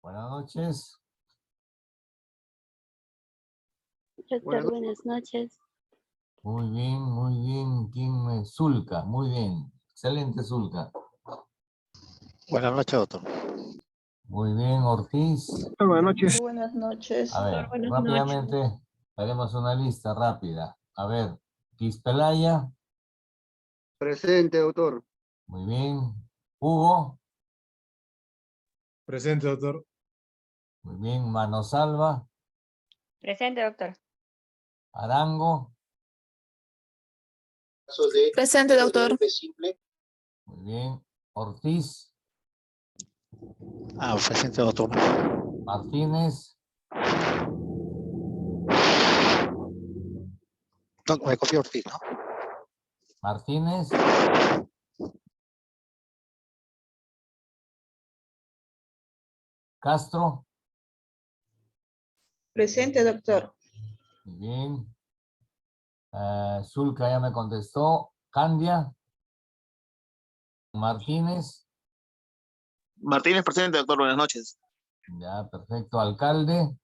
Buenas noches. Doctor, buenas noches. Muy bien. ¿Quién me? Zulca, muy bien. Excelente, Zulca. Buenas noches, doctor. Muy bien, Ortiz. Buenas noches. Buenas noches. A ver, Buenas rápidamente haremos una lista rápida. A ver, Quispelaya. Presente, doctor. Muy bien. Hugo. Presente, doctor. Muy bien. Manosalva. Presente, doctor. Arango. Presente, doctor. Muy bien. Ortiz. Presente, doctor. Martínez. Me copió Ortiz, ¿no? Martínez. Castro. Presente, doctor. Muy bien. Zulca ya me contestó. Candia. Martínez. Martínez, presente, doctor. Buenas noches. Ya, perfecto. Alcalde.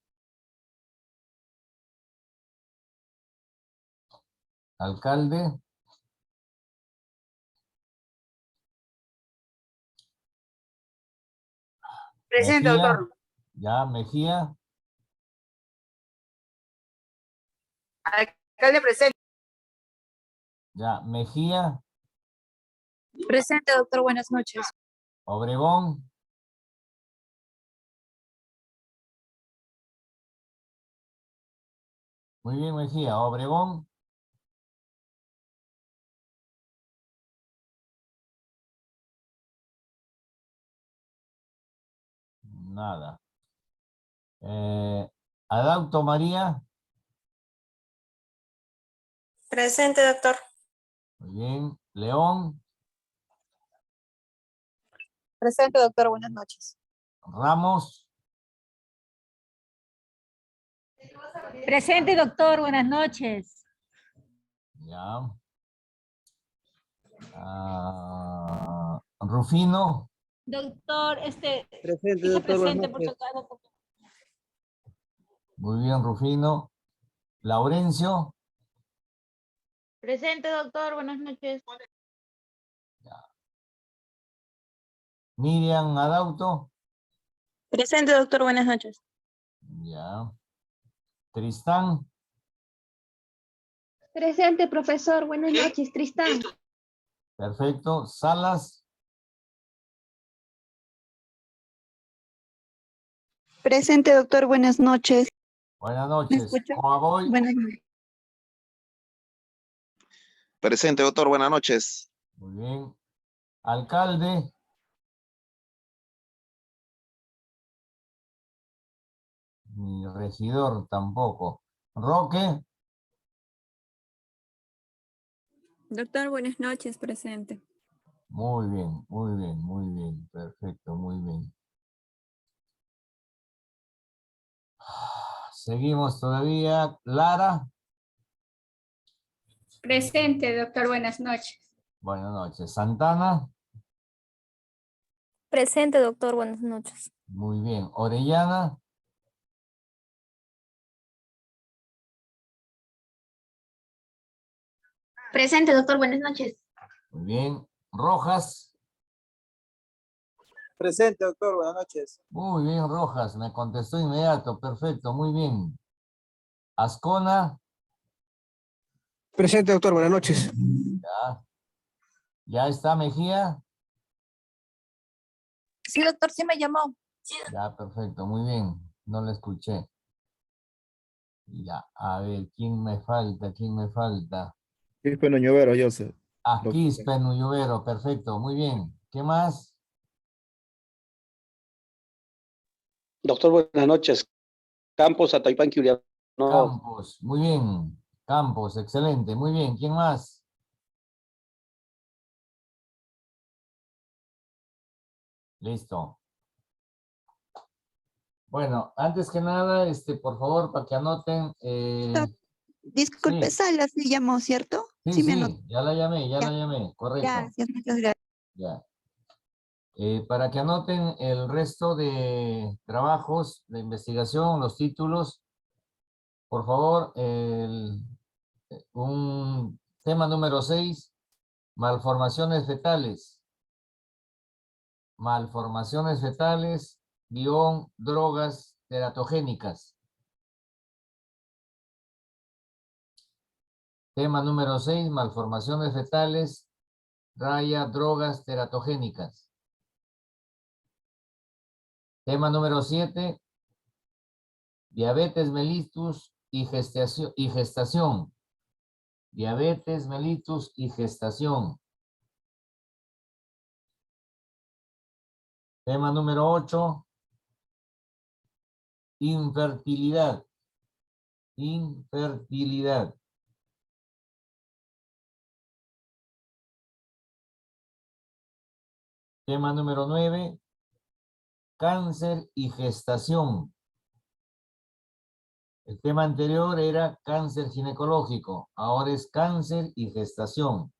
Alcalde. Presente, Mejía. doctor. Ya, Mejía. Alcalde presente. Ya, Mejía. Presente, doctor. Buenas noches. Obregón. Muy bien, Mejía. Obregón. Nada. Adauto María. Presente, doctor. Muy bien. León. Presente, doctor. Buenas noches. Ramos. Presente, doctor. Buenas noches. Ya. Rufino. Doctor, Presente, dice doctor. presente Buenas por si noches. acaso. Muy bien, Rufino. Laurencio. Presente, doctor. Buenas noches. Miriam Adauto. Presente, doctor. Buenas noches. Ya. Tristán. Presente, profesor. Buenas noches, Tristán. Perfecto. Salas. Presente, doctor. Buenas noches. Buenas ¿Me noches. escucha? Coaboy. Buenas noches. Presente, doctor. Buenas noches. Muy bien. Alcalde. Ni regidor tampoco. Roque. Doctor, buenas noches. Presente. Muy bien. Perfecto, muy bien. Seguimos todavía. Lara. Presente, doctor. Buenas noches. Buenas noches. Santana. Presente, doctor. Buenas noches. Muy bien. Orellana. Presente, doctor. Buenas noches. Muy bien. Rojas. Presente, doctor. Buenas noches. Muy bien, Rojas. Me contestó inmediato. Perfecto, muy bien. Ascona. Presente, doctor. Buenas noches. Ya. Ya está Mejía. Sí, doctor. Sí me llamó. Ya, perfecto, muy bien. No la escuché. Ya, a ver, ¿quién me falta? ¿Quién me falta? Quispe Noñovero, Joseph. Aquí, Penuyovero, perfecto, muy bien. ¿Qué más? Doctor, buenas noches. Campos, Ataipanqui, Uriano. Campos, muy bien. Campos, excelente, muy bien. ¿Quién más? Listo. Bueno, antes que nada, por favor, para que anoten. Disculpe, Sí. Salas me llamó, ¿cierto? Sí, me anotó. ya la llamé, correcto. Gracias, muchas gracias. Ya. Para que anoten el resto de trabajos de investigación, los títulos, por favor, un tema número 6, malformaciones fetales. Malformaciones fetales, guión, drogas teratogénicas. Tema número 6, malformaciones fetales, raya, drogas teratogénicas. Tema número 7, diabetes mellitus y gestación. Diabetes mellitus y gestación. Tema número 8, infertilidad. Infertilidad. Tema número 9, cáncer y gestación. El tema anterior era cáncer ginecológico, ahora es cáncer y gestación.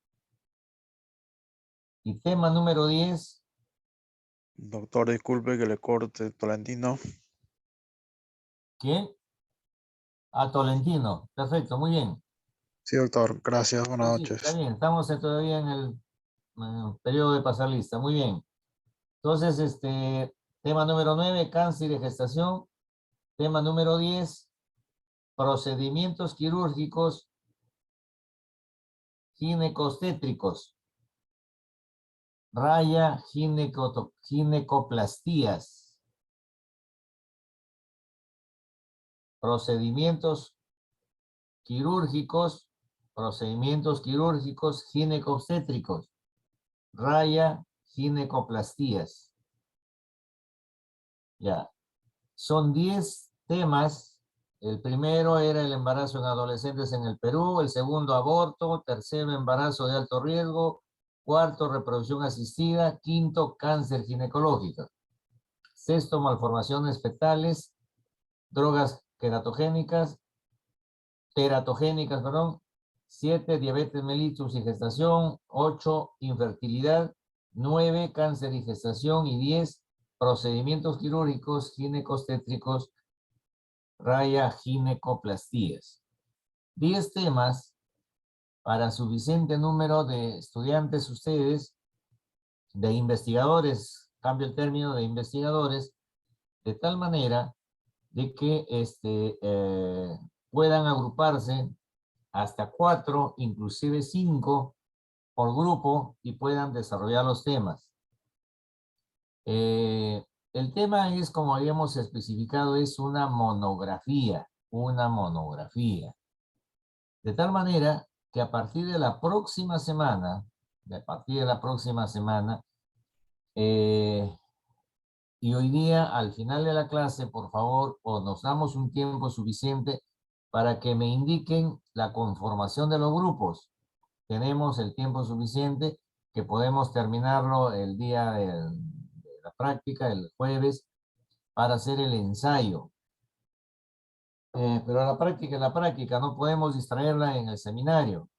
Y tema número 10. Doctor, disculpe que le corte, Tolentino. ¿Quién? Ah, Tolentino. Perfecto, muy bien. Sí, doctor, gracias, buenas Sí, noches. está bien, estamos todavía en el periodo de pasar lista. Muy bien. Entonces, tema número 9, cáncer y gestación. Tema número 10, procedimientos quirúrgicos ginecostétricos. Raya, ginecoplastías. Procedimientos quirúrgicos ginecobstétricos. Raya, ginecoplastías. Ya. Son 10 temas. El primero era el embarazo en adolescentes en el Perú. El segundo, aborto. Tercero, embarazo de alto riesgo. Cuarto, reproducción asistida. Quinto, cáncer ginecológico. Sexto, malformaciones fetales. Drogas teratogénicas, perdón. 7, diabetes mellitus y gestación. 8, infertilidad. 9, cáncer y gestación. Y 10, procedimientos quirúrgicos ginecostétricos, raya, ginecoplastías. 10 temas para suficiente número de estudiantes ustedes, de investigadores, cambio el término de investigadores, de tal manera de que puedan agruparse hasta 4, inclusive 5 por grupo y puedan desarrollar los temas. El tema es, como habíamos especificado, es una monografía. De tal manera que a partir de la próxima semana, y hoy día, al final de la clase, por favor, o nos damos un tiempo suficiente para que me indiquen la conformación de los grupos. Tenemos el tiempo suficiente que podemos terminarlo el día de la práctica, el jueves, para hacer el ensayo. Pero la práctica, no podemos distraerla en el seminario.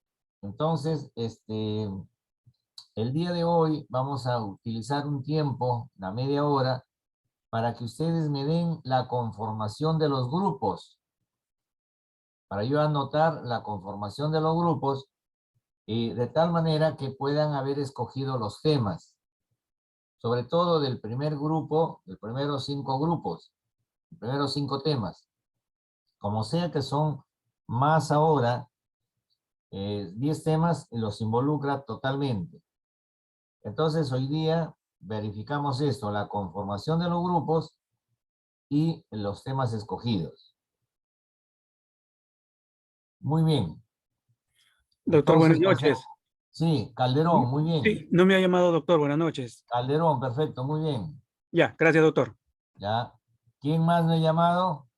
Entonces, el día de hoy vamos a utilizar un tiempo, la media hora, para que ustedes me den la conformación de los grupos. Para yo anotar la conformación de los grupos, de tal manera que puedan haber escogido los temas. Sobre todo del primer grupo, los primeros 5 grupos, los primeros 5 temas. Como sea que son más ahora, 10 temas los involucra totalmente. Entonces hoy día verificamos esto, la conformación de los grupos y los temas escogidos. Muy bien. Doctor, Entonces, buenas noches. Sí, Calderón, muy bien. Sí, no me ha llamado doctor, buenas noches. Calderón, perfecto, muy bien. Ya, gracias, doctor. Ya. ¿Quién más me ha llamado?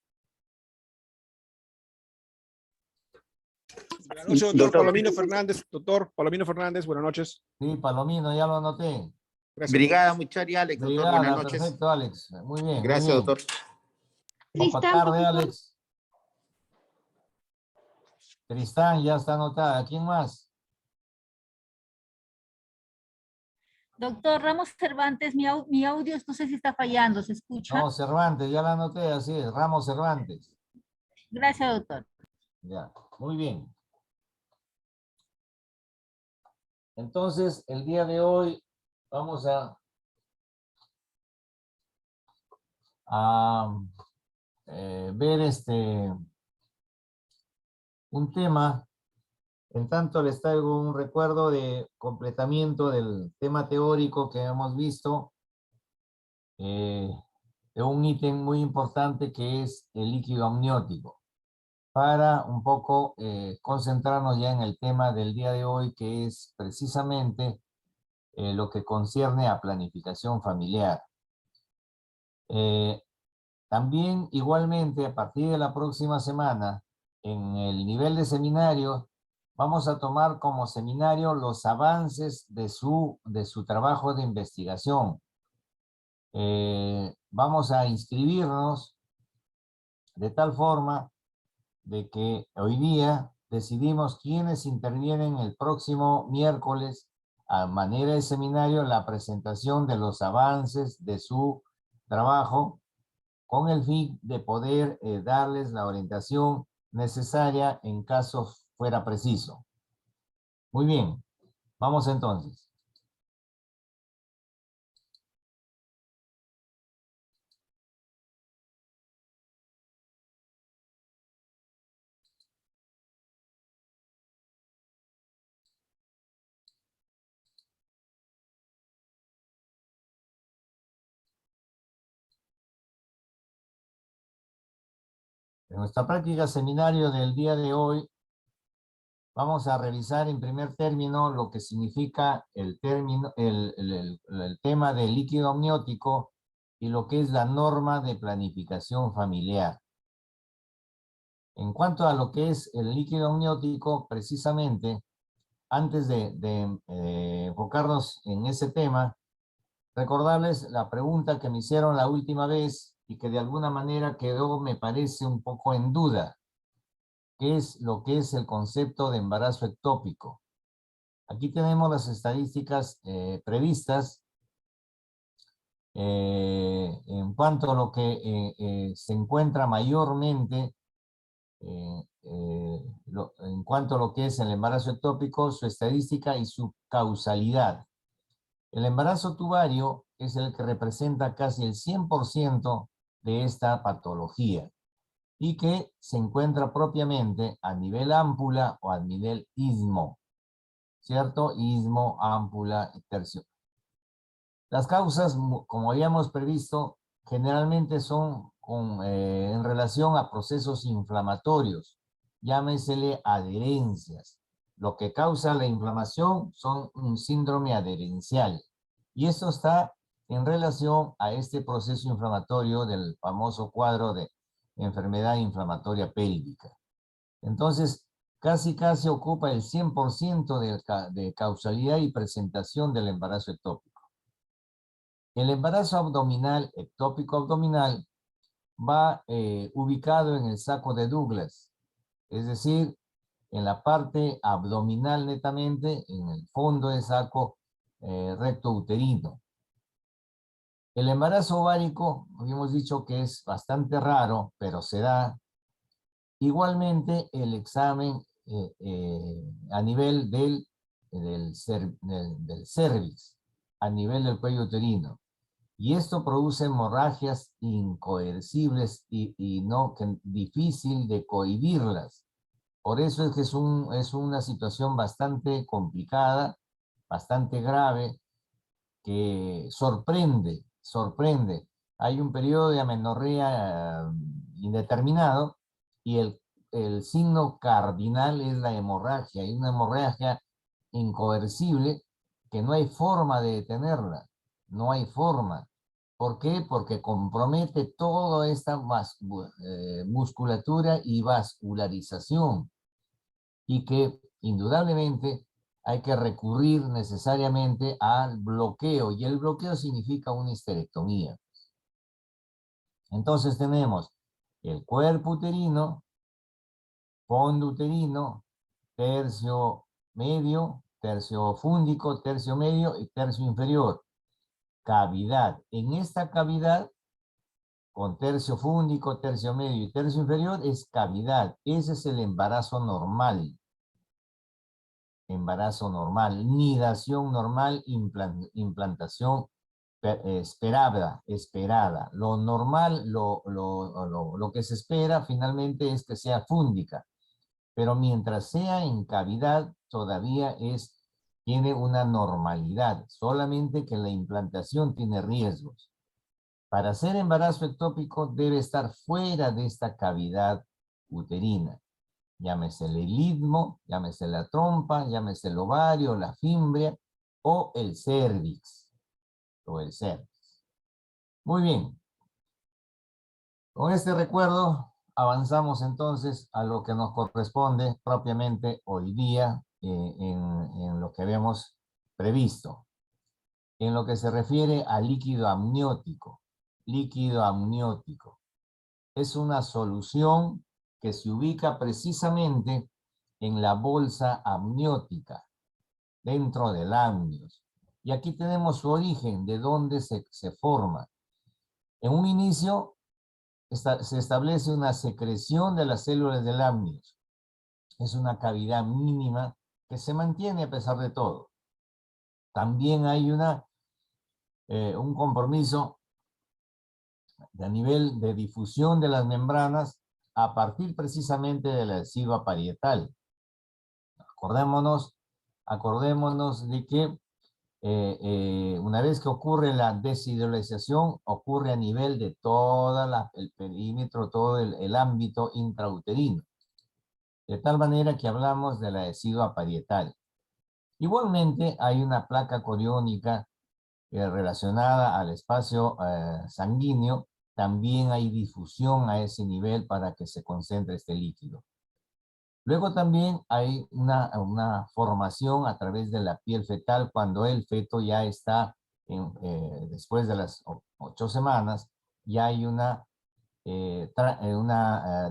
Buenas noches, doctor Palomino Fernández. Doctor Palomino Fernández, buenas noches. Sí, Palomino, ya lo anoté. Gracias. Brigada Muchari, Alex, doctor, Brigada, buenas noches. perfecto, Alex. Muy bien. Gracias, muy bien. doctor. Poco tarde, Alex. Tristán ya está anotada. ¿Quién más? Doctor Ramos Cervantes, mi audio no sé si está fallando, ¿se escucha? No, Cervantes, ya la anoté, así es, Ramos Cervantes. Gracias, doctor. Ya, muy bien. Entonces, el día de hoy vamos a ver un tema. En tanto, les traigo un recuerdo de completamiento del tema teórico que hemos visto, de un ítem muy importante que es el líquido amniótico, para un poco concentrarnos ya en el tema del día de hoy, que es precisamente lo que concierne a planificación familiar. También, igualmente, a partir de la próxima semana, en el nivel de seminario, vamos a tomar como seminario los avances de su trabajo de investigación. Vamos a inscribirnos de tal forma de que hoy día decidimos quiénes intervienen el próximo miércoles a manera de seminario, la presentación de los avances de su trabajo, con el fin de poder darles la orientación necesaria en caso fuera preciso. Muy bien, vamos entonces. En nuestra práctica seminario del día de hoy, vamos a revisar en primer término lo que significa el tema del líquido amniótico y lo que es la norma de planificación familiar. En cuanto a lo que es el líquido amniótico, precisamente, antes de enfocarnos en ese tema, recordarles la pregunta que me hicieron la última vez y que de alguna manera quedó, me parece, un poco en duda. ¿Qué es lo que es el concepto de embarazo ectópico? Aquí tenemos las estadísticas previstas en cuanto a lo que se encuentra mayormente, en cuanto a lo que es el embarazo ectópico, su estadística y su causalidad. El embarazo tubario es el que representa casi el 100% de esta patología y que se encuentra propiamente a nivel ámpula o a nivel istmo, ¿cierto? Istmo, ámpula y tercio. Las causas, como habíamos previsto, generalmente son en relación a procesos inflamatorios, llámesele adherencias. Lo que causa la inflamación son un síndrome adherencial. Y esto está en relación a este proceso inflamatorio del famoso cuadro de enfermedad inflamatoria pélvica. Entonces, casi ocupa el 100% de causalidad y presentación del embarazo ectópico. El embarazo abdominal, ectópico abdominal, va ubicado en el saco de Douglas, es decir, en la parte abdominal netamente, en el fondo del saco recto uterino. El embarazo ovárico, habíamos dicho que es bastante raro, pero se da. Igualmente el examen a nivel del cervix, a nivel del cuello uterino. Y esto produce hemorragias incoercibles y difícil de cohibirlas. Por eso es que es una situación bastante complicada, bastante grave, que sorprende. Hay un periodo de amenorrea indeterminado y el signo cardinal es la hemorragia. Hay una hemorragia incoercible que no hay forma de detenerla. No hay forma. ¿Por qué? Porque compromete toda esta musculatura y vascularización. Y que indudablemente hay que recurrir necesariamente al bloqueo. Y el bloqueo significa una histerectomía. Entonces tenemos el cuerpo uterino, fondo uterino, tercio medio tercio fúndico, tercio medio y tercio inferior. Cavidad. En esta cavidad, con tercio fúndico, tercio medio y tercio inferior, es cavidad. Ese es el embarazo normal. Embarazo normal. Nidación normal, implantación esperada. Lo normal, lo que se espera finalmente es que sea fúndica. Pero mientras sea en cavidad, todavía tiene una normalidad. Solamente que la implantación tiene riesgos. Para hacer embarazo ectópico debe estar fuera de esta cavidad uterina. Llámese el istmo, llámese la trompa, llámese el ovario, la fimbria o el cérvix. Muy bien. Con este recuerdo avanzamos entonces a lo que nos corresponde propiamente hoy día en lo que habíamos previsto. En lo que se refiere al líquido amniótico. Líquido amniótico. Es una solución que se ubica precisamente en la bolsa amniótica, dentro del amnios. Y aquí tenemos su origen, de dónde se forma. En un inicio se establece una secreción de las células del amnios. Es una cavidad mínima que se mantiene a pesar de todo. También hay un compromiso a nivel de difusión de las membranas a partir precisamente de la decidua parietal. Acordémonos de que una vez que ocurre la deshidrolización, ocurre a nivel de todo el perímetro, todo el ámbito intrauterino. De tal manera que hablamos de la decidua parietal. Igualmente hay una placa coriónica relacionada al espacio sanguíneo. También hay difusión a ese nivel para que se concentre este líquido. Luego también hay una formación a través de la piel fetal cuando el feto ya está, después de las 8 semanas, ya hay una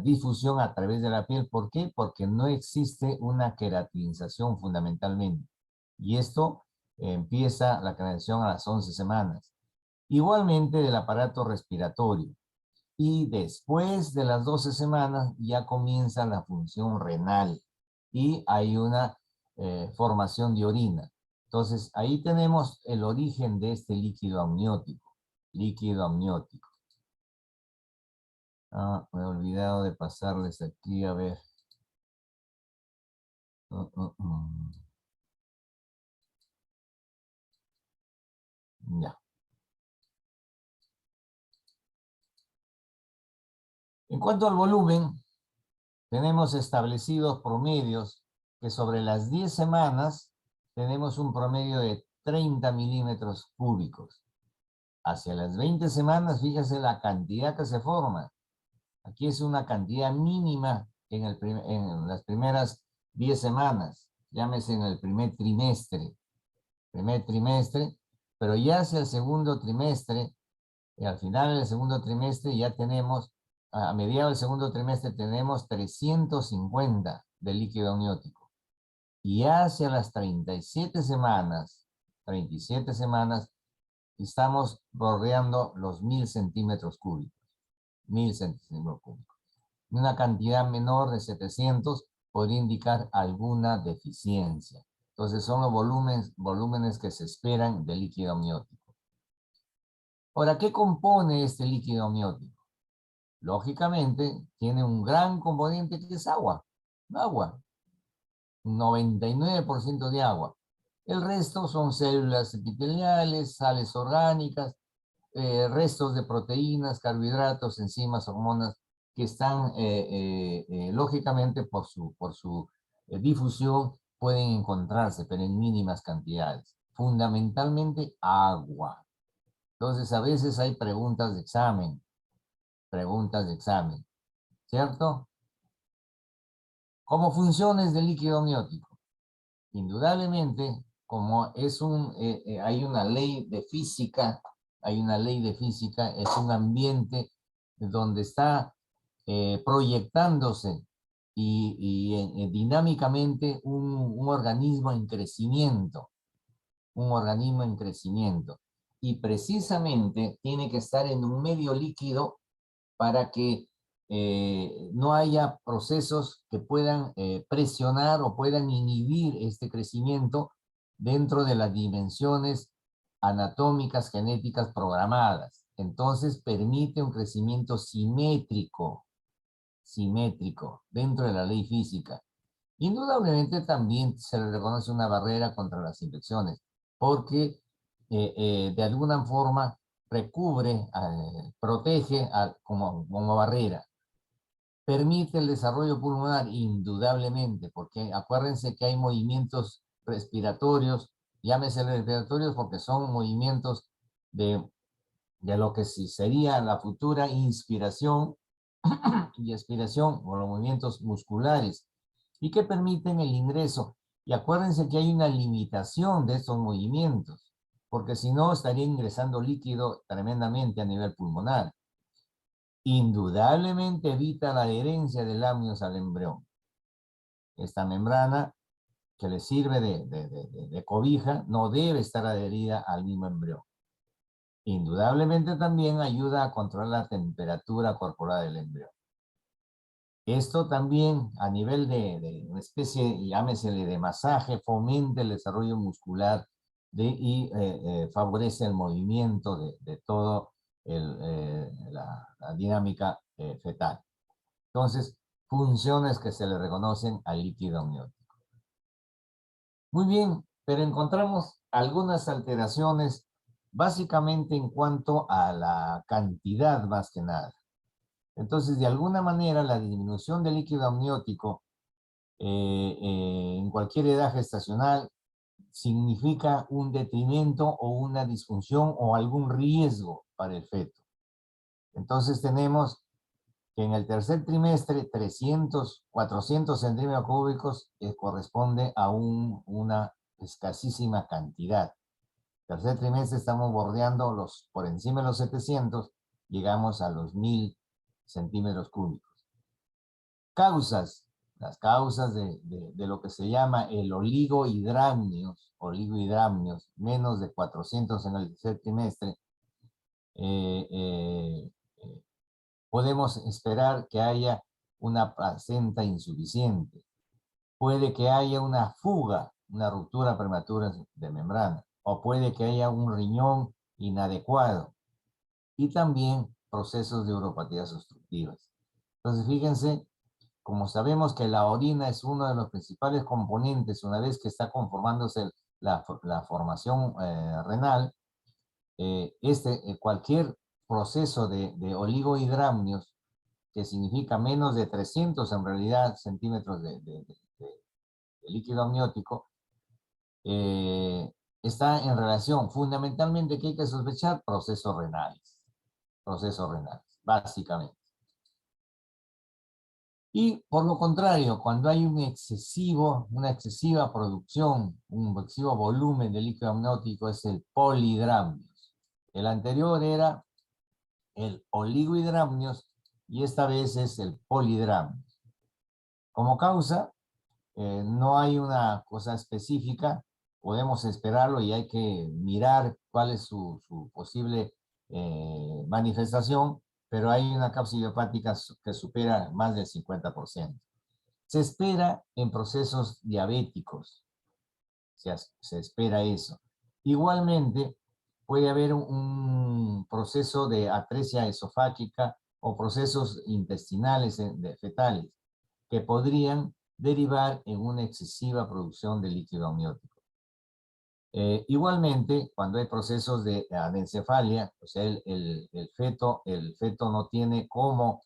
difusión a través de la piel. ¿Por qué? Porque no existe una queratinización fundamentalmente. Y esto empieza la queratinización a las 11 semanas. Igualmente del aparato respiratorio. Y después de las 12 semanas ya comienza la función renal y hay una formación de orina. Entonces ahí tenemos el origen de este líquido amniótico. Líquido amniótico. Me he olvidado de pasarles aquí, a ver. Ya. En cuanto al volumen, tenemos establecidos promedios que sobre las 10 semanas tenemos un promedio de 30 milímetros cúbicos. Hacia las 20 semanas, fíjese la cantidad que se forma. Aquí es una cantidad mínima en las primeras 10 semanas, llámese en el primer trimestre, pero ya hacia el segundo trimestre, y al final del segundo trimestre ya tenemos, a mediados del segundo trimestre tenemos 350 de líquido amniótico. Y hacia las 37 semanas, estamos bordeando los 1000 centímetros cúbicos. 1000 centímetros cúbicos. Una cantidad menor de 700 podría indicar alguna deficiencia. Entonces son los volúmenes que se esperan del líquido amniótico. Ahora, ¿qué compone este líquido amniótico? Lógicamente, tiene un gran componente que es agua. Agua. Un 99% de agua. El resto son células epiteliales, sales orgánicas, restos de proteínas, carbohidratos, enzimas, hormonas, que están, lógicamente, por su difusión, pueden encontrarse, pero en mínimas cantidades. Fundamentalmente, agua. Entonces, a veces hay preguntas de examen, ¿cierto? ¿Cómo funciones del líquido amniótico? Indudablemente, como hay una ley de física, es un ambiente donde está proyectándose y dinámicamente un organismo en crecimiento, un organismo en crecimiento. Y precisamente tiene que estar en un medio líquido para que no haya procesos que puedan presionar o puedan inhibir este crecimiento dentro de las dimensiones anatómicas, genéticas programadas. Entonces permite un crecimiento simétrico dentro de la ley física. Indudablemente también se le reconoce una barrera contra las infecciones, porque de alguna forma recubre, protege como barrera. Permite el desarrollo pulmonar, indudablemente, porque acuérdense que hay movimientos respiratorios, llámese respiratorios porque son movimientos de lo que sí sería la futura inspiración y expiración, o los movimientos musculares, y que permiten el ingreso. Y acuérdense que hay una limitación de estos movimientos, porque si no estaría ingresando líquido tremendamente a nivel pulmonar. Indudablemente evita la adherencia del amnios al embrión. Esta membrana que le sirve de cobija no debe estar adherida al mismo embrión. Indudablemente también ayuda a controlar la temperatura corporal del embrión. Esto también a nivel de una especie, llámesele de masaje, fomenta el desarrollo muscular y favorece el movimiento de todo la dinámica fetal. Entonces, funciones que se le reconocen al líquido amniótico. Muy bien, pero encontramos algunas alteraciones básicamente en cuanto a la cantidad más que nada. Entonces, de alguna manera, la disminución del líquido amniótico en cualquier edad gestacional significa un detrimento o una disfunción o algún riesgo para el feto. Entonces tenemos que en el tercer trimestre 300, 400 centímetros cúbicos corresponde a una escasísima cantidad. Tercer trimestre estamos bordeando por encima de los 700, llegamos a los 1000 centímetros cúbicos. Causas, las causas de lo que se llama el oligohidramnios, menos de 400 en el tercer trimestre, podemos esperar que haya una placenta insuficiente. Puede que haya una fuga, una ruptura prematura de membrana, o puede que haya un riñón inadecuado, y también procesos de uropatías obstructivas. Entonces, fíjense, como sabemos que la orina es uno de los principales componentes una vez que está conformándose la formación renal, cualquier proceso de oligohidramnios, que significa menos de 300 en realidad centímetros de líquido amniótico, está en relación fundamentalmente que hay que sospechar procesos renales, básicamente. Y por lo contrario, cuando hay una excesiva producción, un excesivo volumen de líquido amniótico, es el polihidramnios. El anterior era el oligohidramnios y esta vez es el polihidramnios. Como causa, no hay una cosa específica, podemos esperarlo y hay que mirar cuál es su posible manifestación, pero hay una causa idiopática que supera más del 50%. Se espera en procesos diabéticos, se espera eso. Igualmente, puede haber un proceso de atresia esofágica o procesos intestinales fetales que podrían derivar en una excesiva producción de líquido amniótico. Igualmente, cuando hay procesos de anencefalia, o sea, el feto no tiene cómo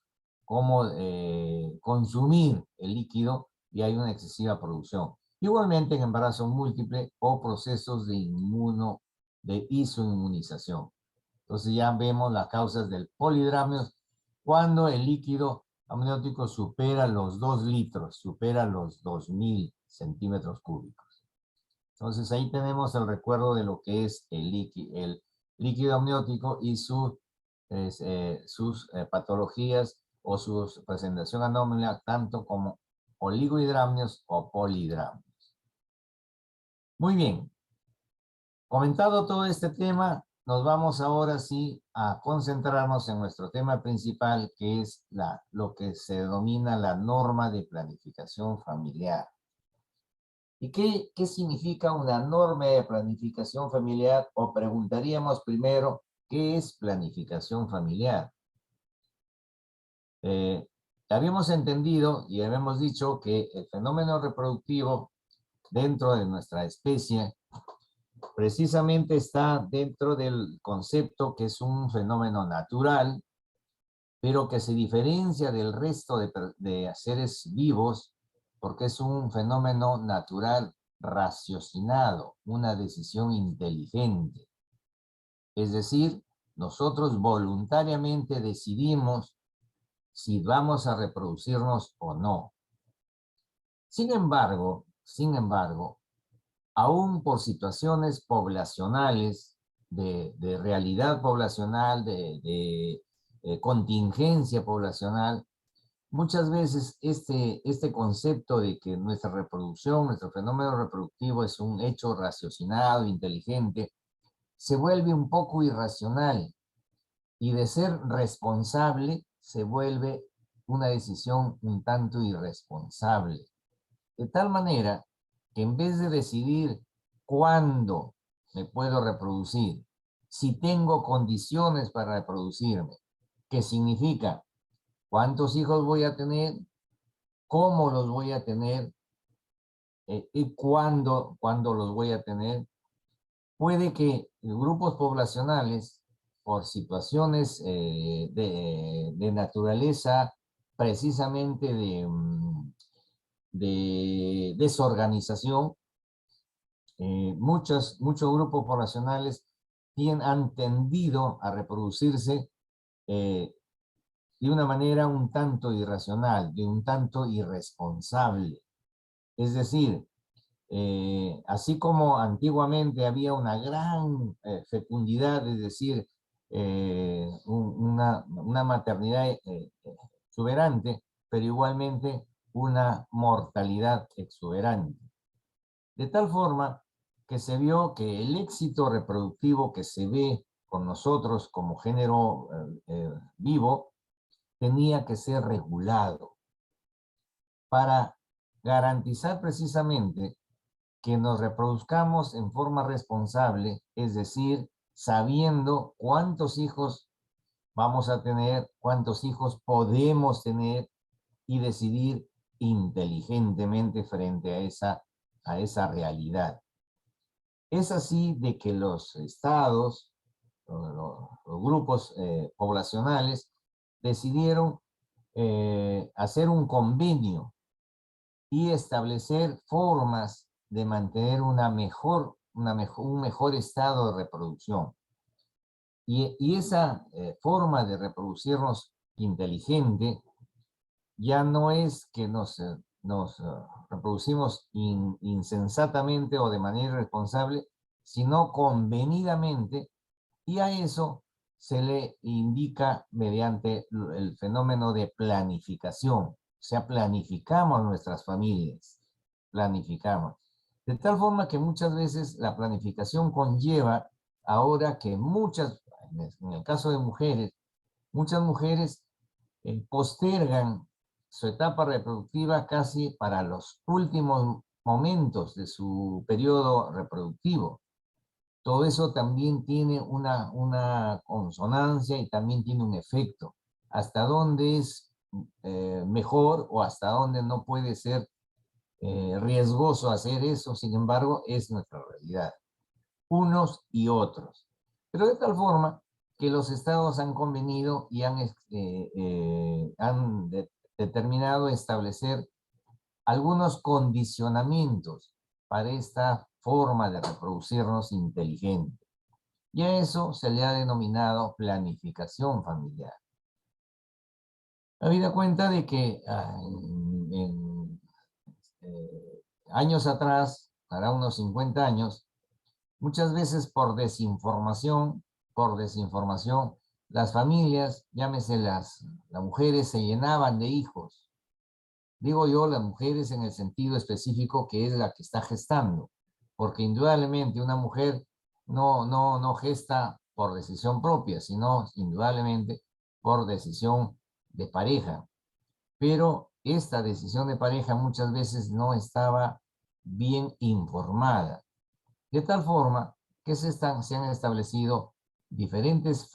consumir el líquido y hay una excesiva producción. Igualmente en embarazo múltiple o procesos de isoinmunización. Entonces ya vemos las causas del polihidramnios cuando el líquido amniótico supera los 2 litros, supera los 2000 centímetros cúbicos. Entonces ahí tenemos el recuerdo de lo que es el líquido amniótico y sus patologías o su presentación anómala, tanto como oligohidramnios o polihidramnios. Muy bien. Comentado todo este tema, nos vamos ahora sí a concentrarnos en nuestro tema principal, que es lo que se denomina la norma de planificación familiar. ¿Y qué significa una norma de planificación familiar? O preguntaríamos primero, ¿qué es planificación familiar? Habíamos entendido y habíamos dicho que el fenómeno reproductivo dentro de nuestra especie precisamente está dentro del concepto que es un fenómeno natural, pero que se diferencia del resto de seres vivos porque es un fenómeno natural raciocinado, una decisión inteligente. Es decir, nosotros voluntariamente decidimos si vamos a reproducirnos o no. Sin embargo, aún por situaciones poblacionales, de realidad poblacional, de contingencia poblacional, muchas veces este concepto de que nuestra reproducción, nuestro fenómeno reproductivo es un hecho raciocinado, inteligente, se vuelve un poco irracional y de ser responsable se vuelve una decisión un tanto irresponsable. De tal manera que en vez de decidir cuándo me puedo reproducir, si tengo condiciones para reproducirme, ¿qué significa? ¿Cuántos hijos voy a tener? ¿Cómo los voy a tener? ¿Y cuándo los voy a tener? Puede que grupos poblacionales, por situaciones de naturaleza, precisamente de desorganización, muchos grupos poblacionales han tendido a reproducirse de una manera un tanto irracional, de un tanto irresponsable. Es decir, así como antiguamente había una gran fecundidad, es decir, una maternidad exuberante, pero igualmente una mortalidad exuberante. De tal forma que se vio que el éxito reproductivo que se ve con nosotros como género vivo tenía que ser regulado para garantizar precisamente que nos reproduzcamos en forma responsable, es decir, sabiendo cuántos hijos vamos a tener, cuántos hijos podemos tener y decidir inteligentemente frente a esa realidad. Es así de que los estados, los grupos poblacionales decidieron hacer un convenio y establecer formas de mantener un mejor estado de reproducción. Y esa forma de reproducirnos inteligente ya no es que nos reproducimos insensatamente o de manera irresponsable, sino convenidamente, y a eso se le indica mediante el fenómeno de planificación. O sea, planificamos nuestras familias, planificamos. De tal forma que muchas veces la planificación conlleva ahora que en el caso de mujeres, muchas mujeres postergan su etapa reproductiva casi para los últimos momentos de su periodo reproductivo. Todo eso también tiene una consonancia y también tiene un efecto. Hasta dónde es mejor o hasta dónde no puede ser riesgoso hacer eso, sin embargo, es nuestra realidad. Unos y otros. Pero de tal forma que los estados han convenido y han determinado establecer algunos condicionamientos para esta forma de reproducirnos inteligente. Y a eso se le ha denominado planificación familiar. Habida cuenta de que años atrás, para unos 50 años, muchas veces por desinformación, las familias, llámese las mujeres, se llenaban de hijos. Digo yo las mujeres en el sentido específico que es la que está gestando, porque indudablemente una mujer no gesta por decisión propia, sino indudablemente por decisión de pareja. Pero esta decisión de pareja muchas veces no estaba bien informada, de tal forma que se han establecido diferentes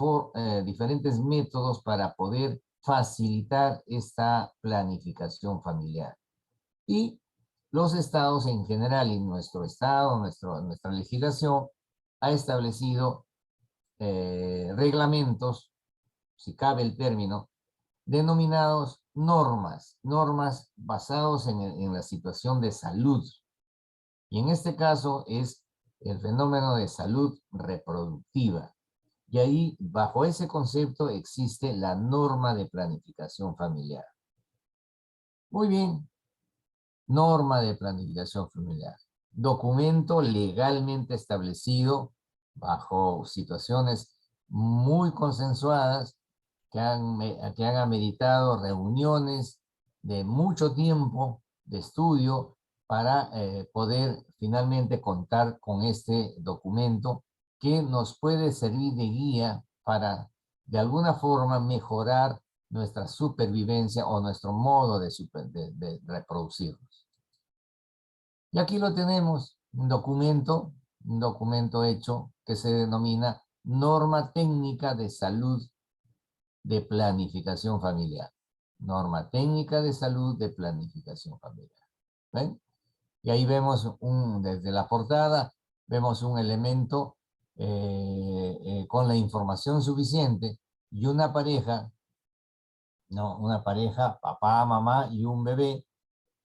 métodos para poder facilitar esta planificación familiar. Y los estados en general, y nuestro estado, nuestra legislación, ha establecido reglamentos, si cabe el término, denominados normas basados en la situación de salud. Y en este caso es el fenómeno de salud reproductiva. Y ahí, bajo ese concepto, existe la norma de planificación familiar. Muy bien. Norma de planificación familiar. Documento legalmente establecido bajo situaciones muy consensuadas que han ameritado reuniones de mucho tiempo de estudio para poder finalmente contar con este documento que nos puede servir de guía para de alguna forma mejorar nuestra supervivencia o nuestro modo de reproducirnos. Y aquí lo tenemos, un documento hecho que se denomina Norma Técnica de Salud de Planificación Familiar. Norma Técnica de Salud de Planificación Familiar. ¿Ven? Y ahí vemos desde la portada, vemos un elemento con la información suficiente y una pareja, papá, mamá y un bebé,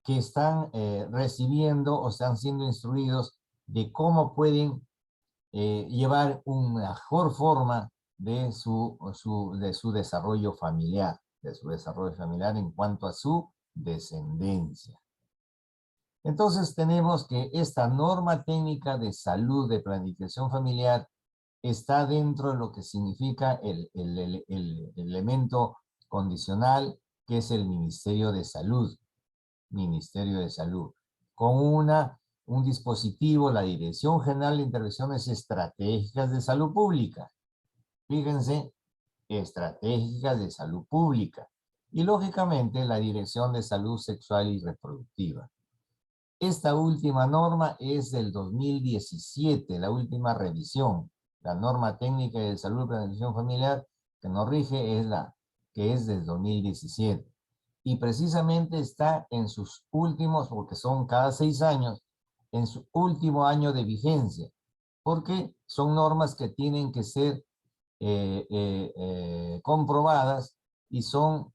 que están recibiendo o están siendo instruidos de cómo pueden llevar una mejor forma de su desarrollo familiar, en cuanto a su descendencia. Entonces tenemos que esta norma técnica de salud de planificación familiar está dentro de lo que significa el elemento condicional, que es el Ministerio de Salud. Ministerio de Salud, con un dispositivo, la Dirección General de Intervenciones Estratégicas de Salud Pública. Fíjense, estratégicas de salud pública. Y lógicamente la Dirección de Salud Sexual y Reproductiva. Esta última norma es del 2017, la última revisión. La norma técnica de salud y planificación familiar que nos rige es la que es del 2017. Y precisamente está en sus últimos, porque son cada 6 años, en su último año de vigencia, porque son normas que tienen que ser comprobadas y son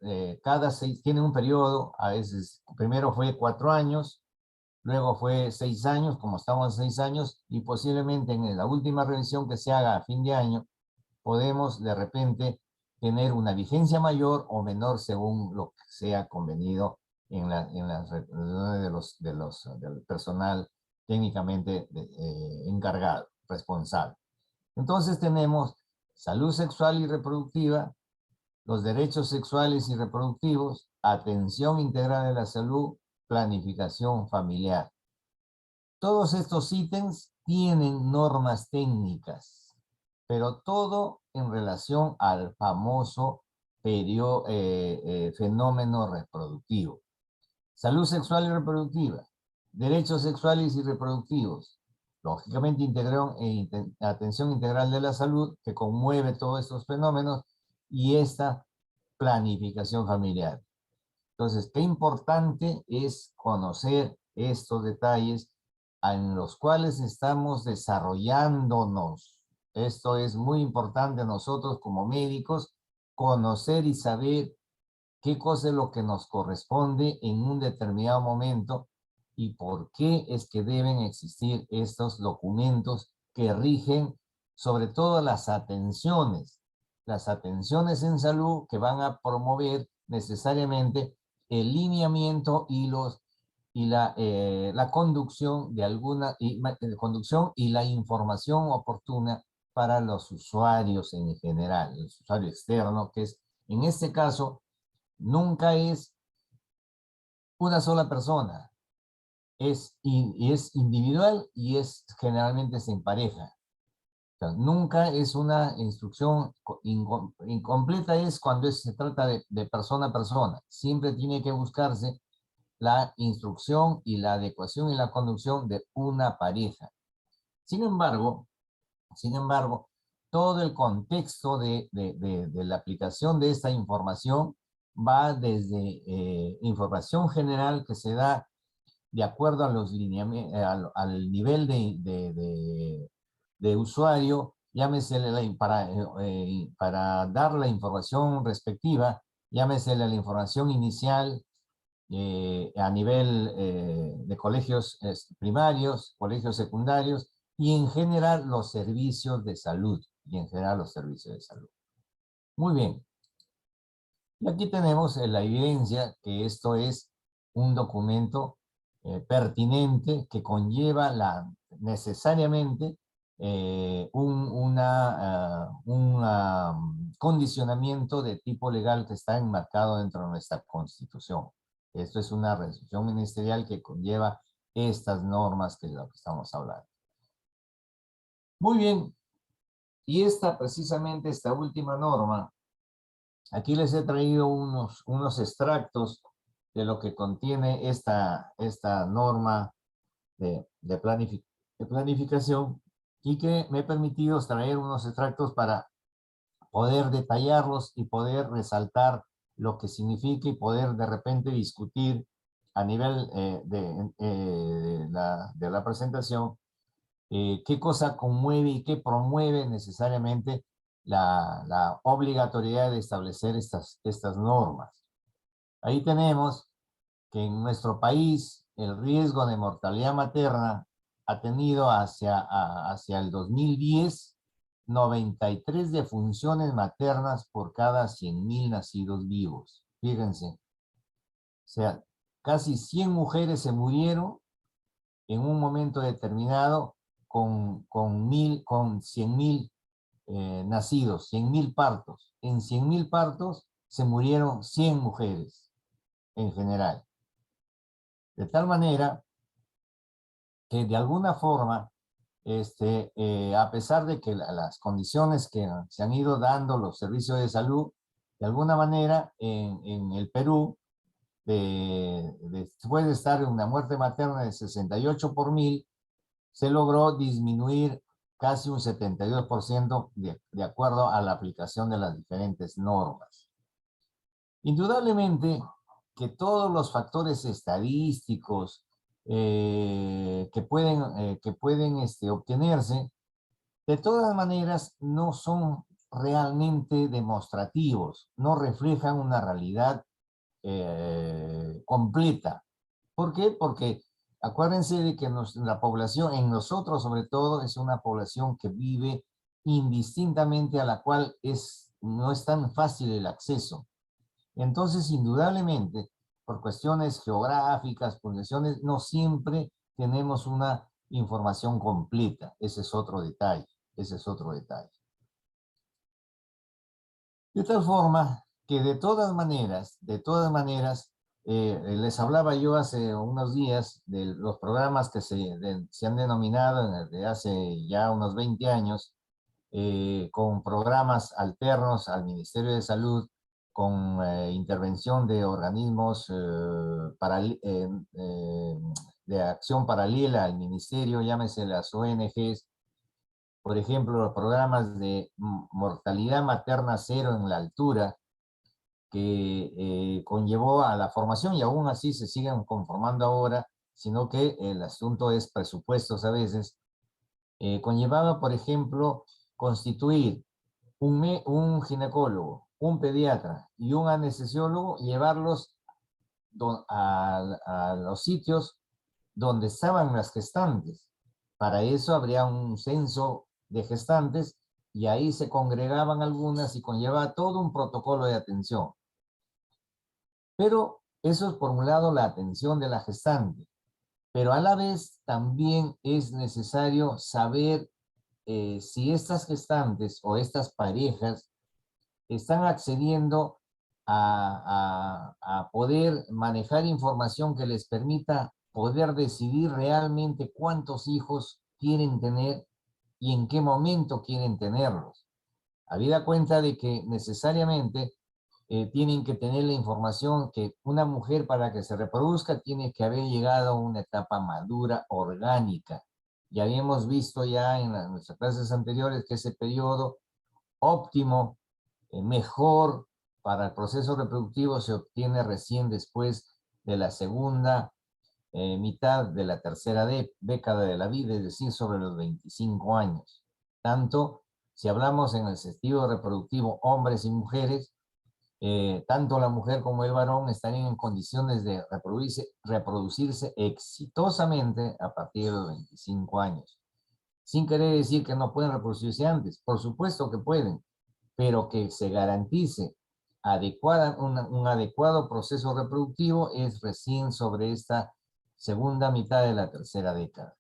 tienen un periodo, a veces, primero fue 4 años, luego fue 6 años, como estamos en 6 años, y posiblemente en la última revisión que se haga a fin de año, podemos de repente tener una vigencia mayor o menor según lo que sea convenido en las reuniones del personal técnicamente encargado, responsable. Entonces tenemos salud sexual y reproductiva, los derechos sexuales y reproductivos, atención integral de la salud, planificación familiar. Todos estos ítems tienen normas técnicas, pero todo en relación al famoso fenómeno reproductivo. Salud sexual y reproductiva, derechos sexuales y reproductivos, lógicamente atención integral de la salud que conmueve todos estos fenómenos y esta planificación familiar. Entonces, qué importante es conocer estos detalles en los cuales estamos desarrollándonos. Esto es muy importante a nosotros como médicos, conocer y saber qué cosa es lo que nos corresponde en un determinado momento y por qué es que deben existir estos documentos que rigen sobre todo las atenciones en salud que van a promover necesariamente el lineamiento y la conducción conducción y la información oportuna para los usuarios en general, el usuario externo, que es, en este caso, nunca es una sola persona. Y es individual y es generalmente se empareja. O sea, nunca es una instrucción incompleta, es cuando se trata de persona a persona. Siempre tiene que buscarse la instrucción y la adecuación y la conducción de una pareja. Sin embargo, todo el contexto de la aplicación de esta información va desde información general que se da de acuerdo a los al nivel de usuario, llámese para dar la información respectiva, llámese la información inicial a nivel de colegios primarios, colegios secundarios, y en general los servicios de salud. Muy bien. Y aquí tenemos la evidencia que esto es un documento pertinente que conlleva necesariamente un condicionamiento de tipo legal que está enmarcado dentro de nuestra Constitución. Esto es una resolución ministerial que conlleva estas normas que es lo que estamos hablando. Muy bien. Y precisamente esta última norma, aquí les he traído unos extractos de lo que contiene esta norma de planificación, y que me he permitido traer unos extractos para poder detallarlos y poder resaltar lo que significa y poder de repente discutir a nivel de la presentación qué cosa conmueve y qué promueve necesariamente la obligatoriedad de establecer estas normas. Ahí tenemos que en nuestro país el riesgo de mortalidad materna ha tenido hacia el 2010 93 defunciones maternas por cada 100.000 nacidos vivos. Fíjense. O sea, casi 100 mujeres se murieron en un momento determinado con 100.000 nacidos, 100.000 partos. En 100.000 partos se murieron 100 mujeres en general. De tal manera que de alguna forma, a pesar de que las condiciones que se han ido dando los servicios de salud, de alguna manera en el Perú, después de estar en una muerte materna de 68 por 1000, se logró disminuir casi un 72% de acuerdo a la aplicación de las diferentes normas. Indudablemente que todos los factores estadísticos que pueden obtenerse, de todas maneras no son realmente demostrativos, no reflejan una realidad completa. ¿Por qué? Porque acuérdense de que la población, en nosotros sobre todo, es una población que vive indistintamente, a la cual no es tan fácil el acceso. Entonces, indudablemente, por cuestiones geográficas, por cuestiones, no siempre tenemos una información completa. Ese es otro detalle. De tal forma que de todas maneras, les hablaba yo hace unos días de los programas que se han denominado desde hace ya unos 20 años, con programas alternos al Ministerio de Salud, con intervención de organismos de acción paralela al ministerio, llámese las ONGs. Por ejemplo, los programas de mortalidad materna cero en la altura, que conllevó a la formación, y aún así se siguen conformando ahora, sino que el asunto es presupuestos a veces. Conllevaba, por ejemplo, constituir un ginecólogo, un pediatra y un anestesiólogo, llevarlos a los sitios donde estaban las gestantes. Para eso habría un censo de gestantes, y ahí se congregaban algunas y conllevaba todo un protocolo de atención. Pero eso es por un lado la atención de la gestante, pero a la vez también es necesario saber si estas gestantes o estas parejas están accediendo a poder manejar información que les permita poder decidir realmente cuántos hijos quieren tener y en qué momento quieren tenerlos. Habida cuenta de que necesariamente tienen que tener la información que una mujer para que se reproduzca tiene que haber llegado a una etapa madura, orgánica. Ya habíamos visto ya en nuestras clases anteriores que ese periodo óptimo, mejor para el proceso reproductivo se obtiene recién después de la segunda mitad de la tercera década de la vida, es decir, sobre los 25 años. Tanto si hablamos en el sentido reproductivo hombres y mujeres, tanto la mujer como el varón estarían en condiciones de reproducirse exitosamente a partir de los 25 años. Sin querer decir que no pueden reproducirse antes, por supuesto que pueden, pero que se garantice un adecuado proceso reproductivo es recién sobre esta segunda mitad de la tercera década.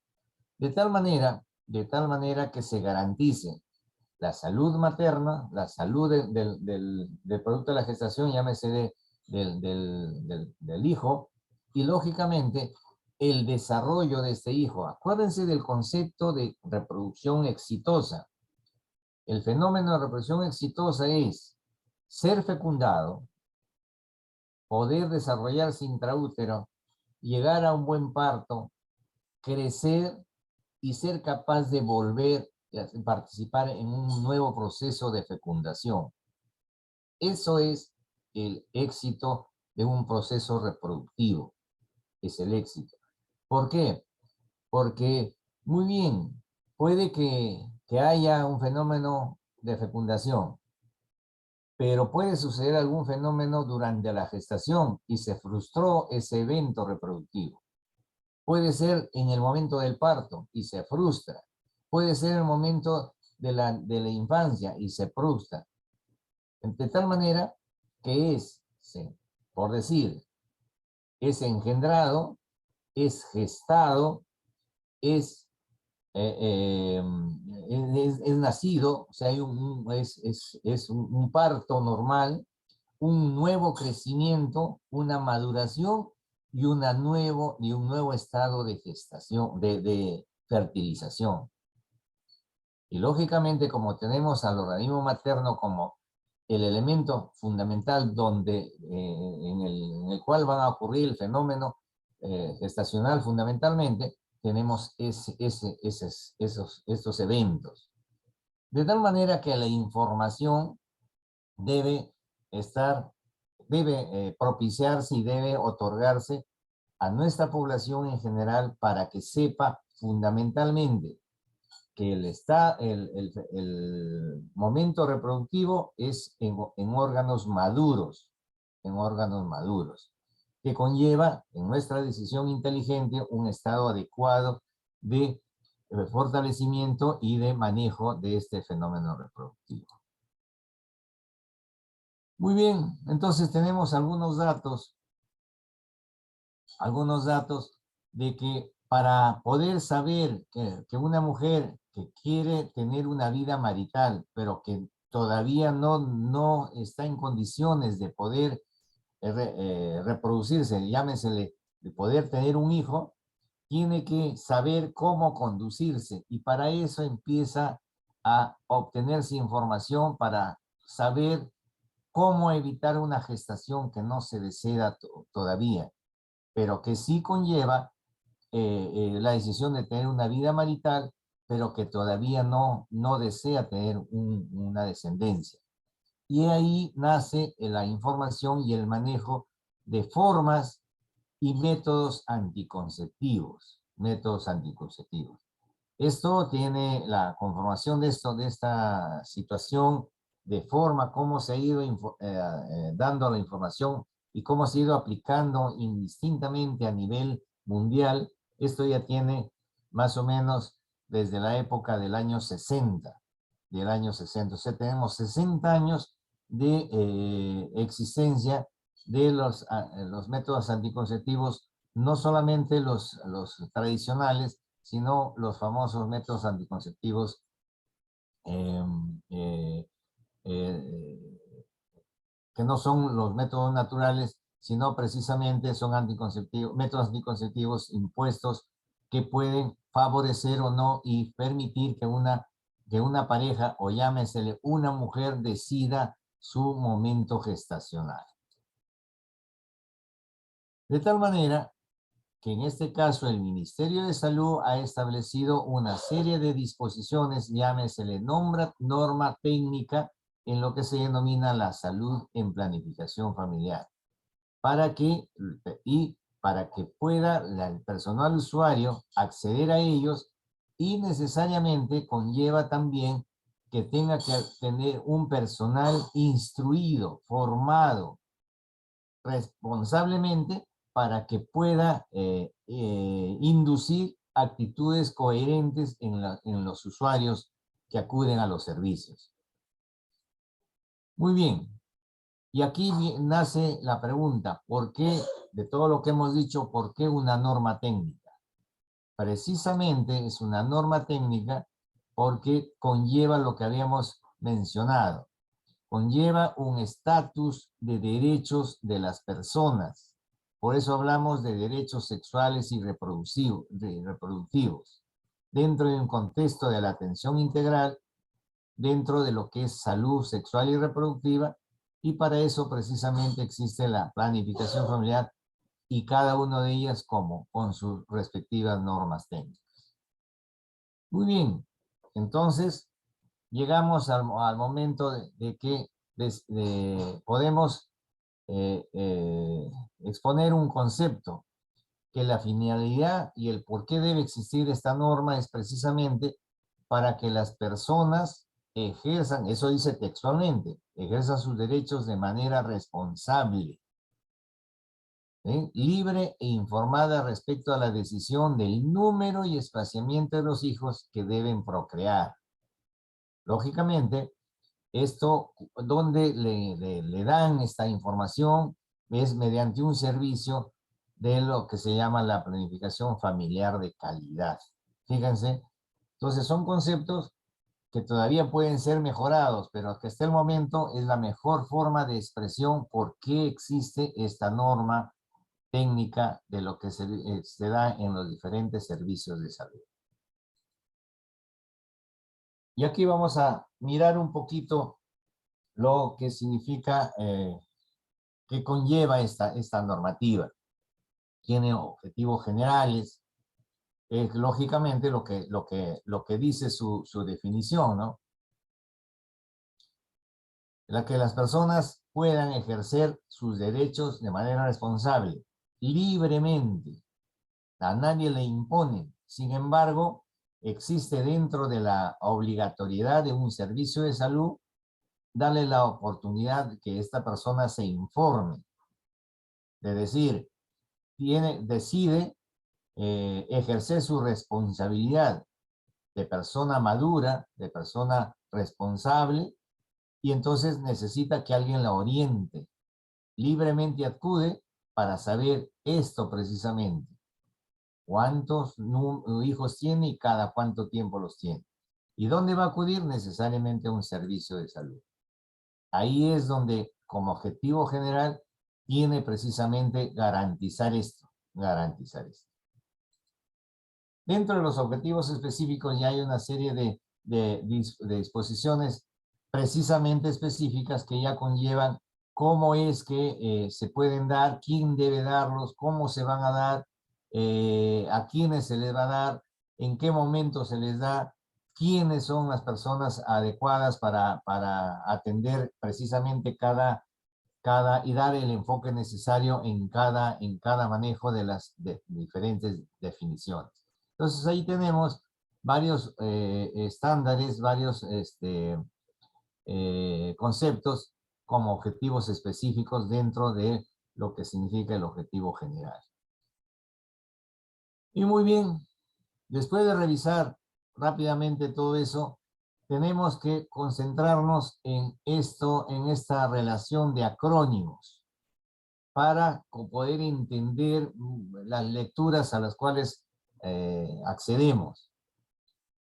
De tal manera que se garantice la salud materna, la salud del producto de la gestación, llámese del hijo, y lógicamente el desarrollo de este hijo. Acuérdense del concepto de reproducción exitosa. El fenómeno de reproducción exitosa es ser fecundado, poder desarrollarse intraútero, llegar a un buen parto, crecer y ser capaz de volver a participar en un nuevo proceso de fecundación. Eso es el éxito de un proceso reproductivo. Es el éxito. ¿Por qué? Porque, muy bien, puede que haya un fenómeno de fecundación, pero puede suceder algún fenómeno durante la gestación y se frustró ese evento reproductivo. Puede ser en el momento del parto y se frustra. Puede ser en el momento de la infancia y se frustra. De tal manera que por decir, es engendrado, es gestado, es nacido, o sea, es un parto normal, un nuevo crecimiento, una maduración y un nuevo estado de gestación, de fertilización. Y lógicamente, como tenemos al organismo materno como el elemento fundamental en el cual van a ocurrir el fenómeno gestacional fundamentalmente, tenemos estos eventos. De tal manera que la información debe propiciarse y debe otorgarse a nuestra población en general para que sepa fundamentalmente que el momento reproductivo es en órganos maduros, que conlleva en nuestra decisión inteligente un estado adecuado de fortalecimiento y de manejo de este fenómeno reproductivo. Muy bien, entonces tenemos algunos datos de que para poder saber que una mujer que quiere tener una vida marital, pero que todavía no está en condiciones de poder reproducirse, llámesele, de poder tener un hijo, tiene que saber cómo conducirse y para eso empieza a obtenerse información para saber cómo evitar una gestación que no se desea todavía, pero que sí conlleva la decisión de tener una vida marital, pero que todavía no desea tener una descendencia. Y ahí nace la información y el manejo de formas y métodos anticonceptivos. Esto tiene la conformación de esta situación de forma como se ha ido dando la información y cómo se ha ido aplicando indistintamente a nivel mundial. Esto ya tiene más o menos desde la época del año 60. O sea, tenemos 60 años de existencia de los métodos anticonceptivos, no solamente los tradicionales, sino los famosos métodos anticonceptivos que no son los métodos naturales, sino precisamente son anticonceptivos, métodos anticonceptivos impuestos que pueden favorecer o no y permitir que una pareja, o llámesele una mujer, decida su momento gestacional. De tal manera que en este caso el Ministerio de Salud ha establecido una serie de disposiciones, llámesele norma técnica, en lo que se denomina la salud en planificación familiar, para que pueda el personal usuario acceder a ellos, y necesariamente conlleva también que tenga que tener un personal instruido, formado responsablemente, para que pueda inducir actitudes coherentes en los usuarios que acuden a los servicios. Muy bien. Y aquí nace la pregunta, ¿por qué, de todo lo que hemos dicho, por qué una norma técnica? Precisamente es una norma técnica porque conlleva lo que habíamos mencionado. Conlleva un estatus de derechos de las personas. Por eso hablamos de derechos sexuales y reproductivos, dentro de un contexto de la atención integral, dentro de lo que es salud sexual y reproductiva, y para eso precisamente existe la planificación familiar y cada una de ellas con sus respectivas normas técnicas. Muy bien, entonces llegamos al momento de que podemos exponer un concepto, que la finalidad y el por qué debe existir esta norma es precisamente para que las personas ejerzan, eso dice textualmente, ejerzan sus derechos de manera responsable, libre e informada respecto a la decisión del número y espaciamiento de los hijos que deben procrear. Lógicamente, esto, donde le dan esta información, es mediante un servicio de lo que se llama la planificación familiar de calidad. Fíjense, entonces son conceptos que todavía pueden ser mejorados, pero que hasta el momento es la mejor forma de expresión por qué existe esta norma técnica de lo que se da en los diferentes servicios de salud. Y aquí vamos a mirar un poquito lo que significa, que conlleva esta normativa. Tiene objetivos generales, lógicamente lo que dice su definición, ¿no? La que las personas puedan ejercer sus derechos de manera responsable, libremente. A nadie le imponen. Sin embargo, existe dentro de la obligatoriedad de un servicio de salud darle la oportunidad de que esta persona se informe. De decir, decide ejercer su responsabilidad de persona madura, de persona responsable, y entonces necesita que alguien la oriente. Libremente acude para saber esto precisamente. ¿Cuántos hijos tiene y cada cuánto tiempo los tiene? ¿Y dónde va a acudir? Necesariamente a un servicio de salud. Ahí es donde, como objetivo general, tiene precisamente garantizar esto. Dentro de los objetivos específicos ya hay una serie de disposiciones precisamente específicas que ya conllevan cómo es que se pueden dar, quién debe darlos, cómo se van a dar, a quiénes se les va a dar, en qué momento se les da, quiénes son las personas adecuadas para atender precisamente y dar el enfoque necesario en cada manejo de las diferentes definiciones. Entonces ahí tenemos varios estándares, varios conceptos como objetivos específicos dentro de lo que significa el objetivo general. Y muy bien, después de revisar rápidamente todo eso, tenemos que concentrarnos en esta relación de acrónimos para poder entender las lecturas a las cuales accedemos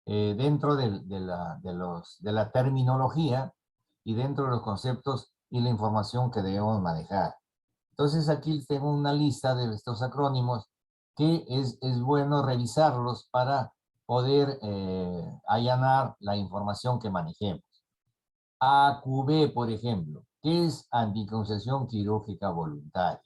dentro de la terminología y dentro de los conceptos y la información que debemos manejar. Entonces aquí tengo una lista de estos acrónimos que es bueno revisarlos para poder allanar la información que manejemos. AQB, por ejemplo, ¿qué es anticoncepción quirúrgica voluntaria?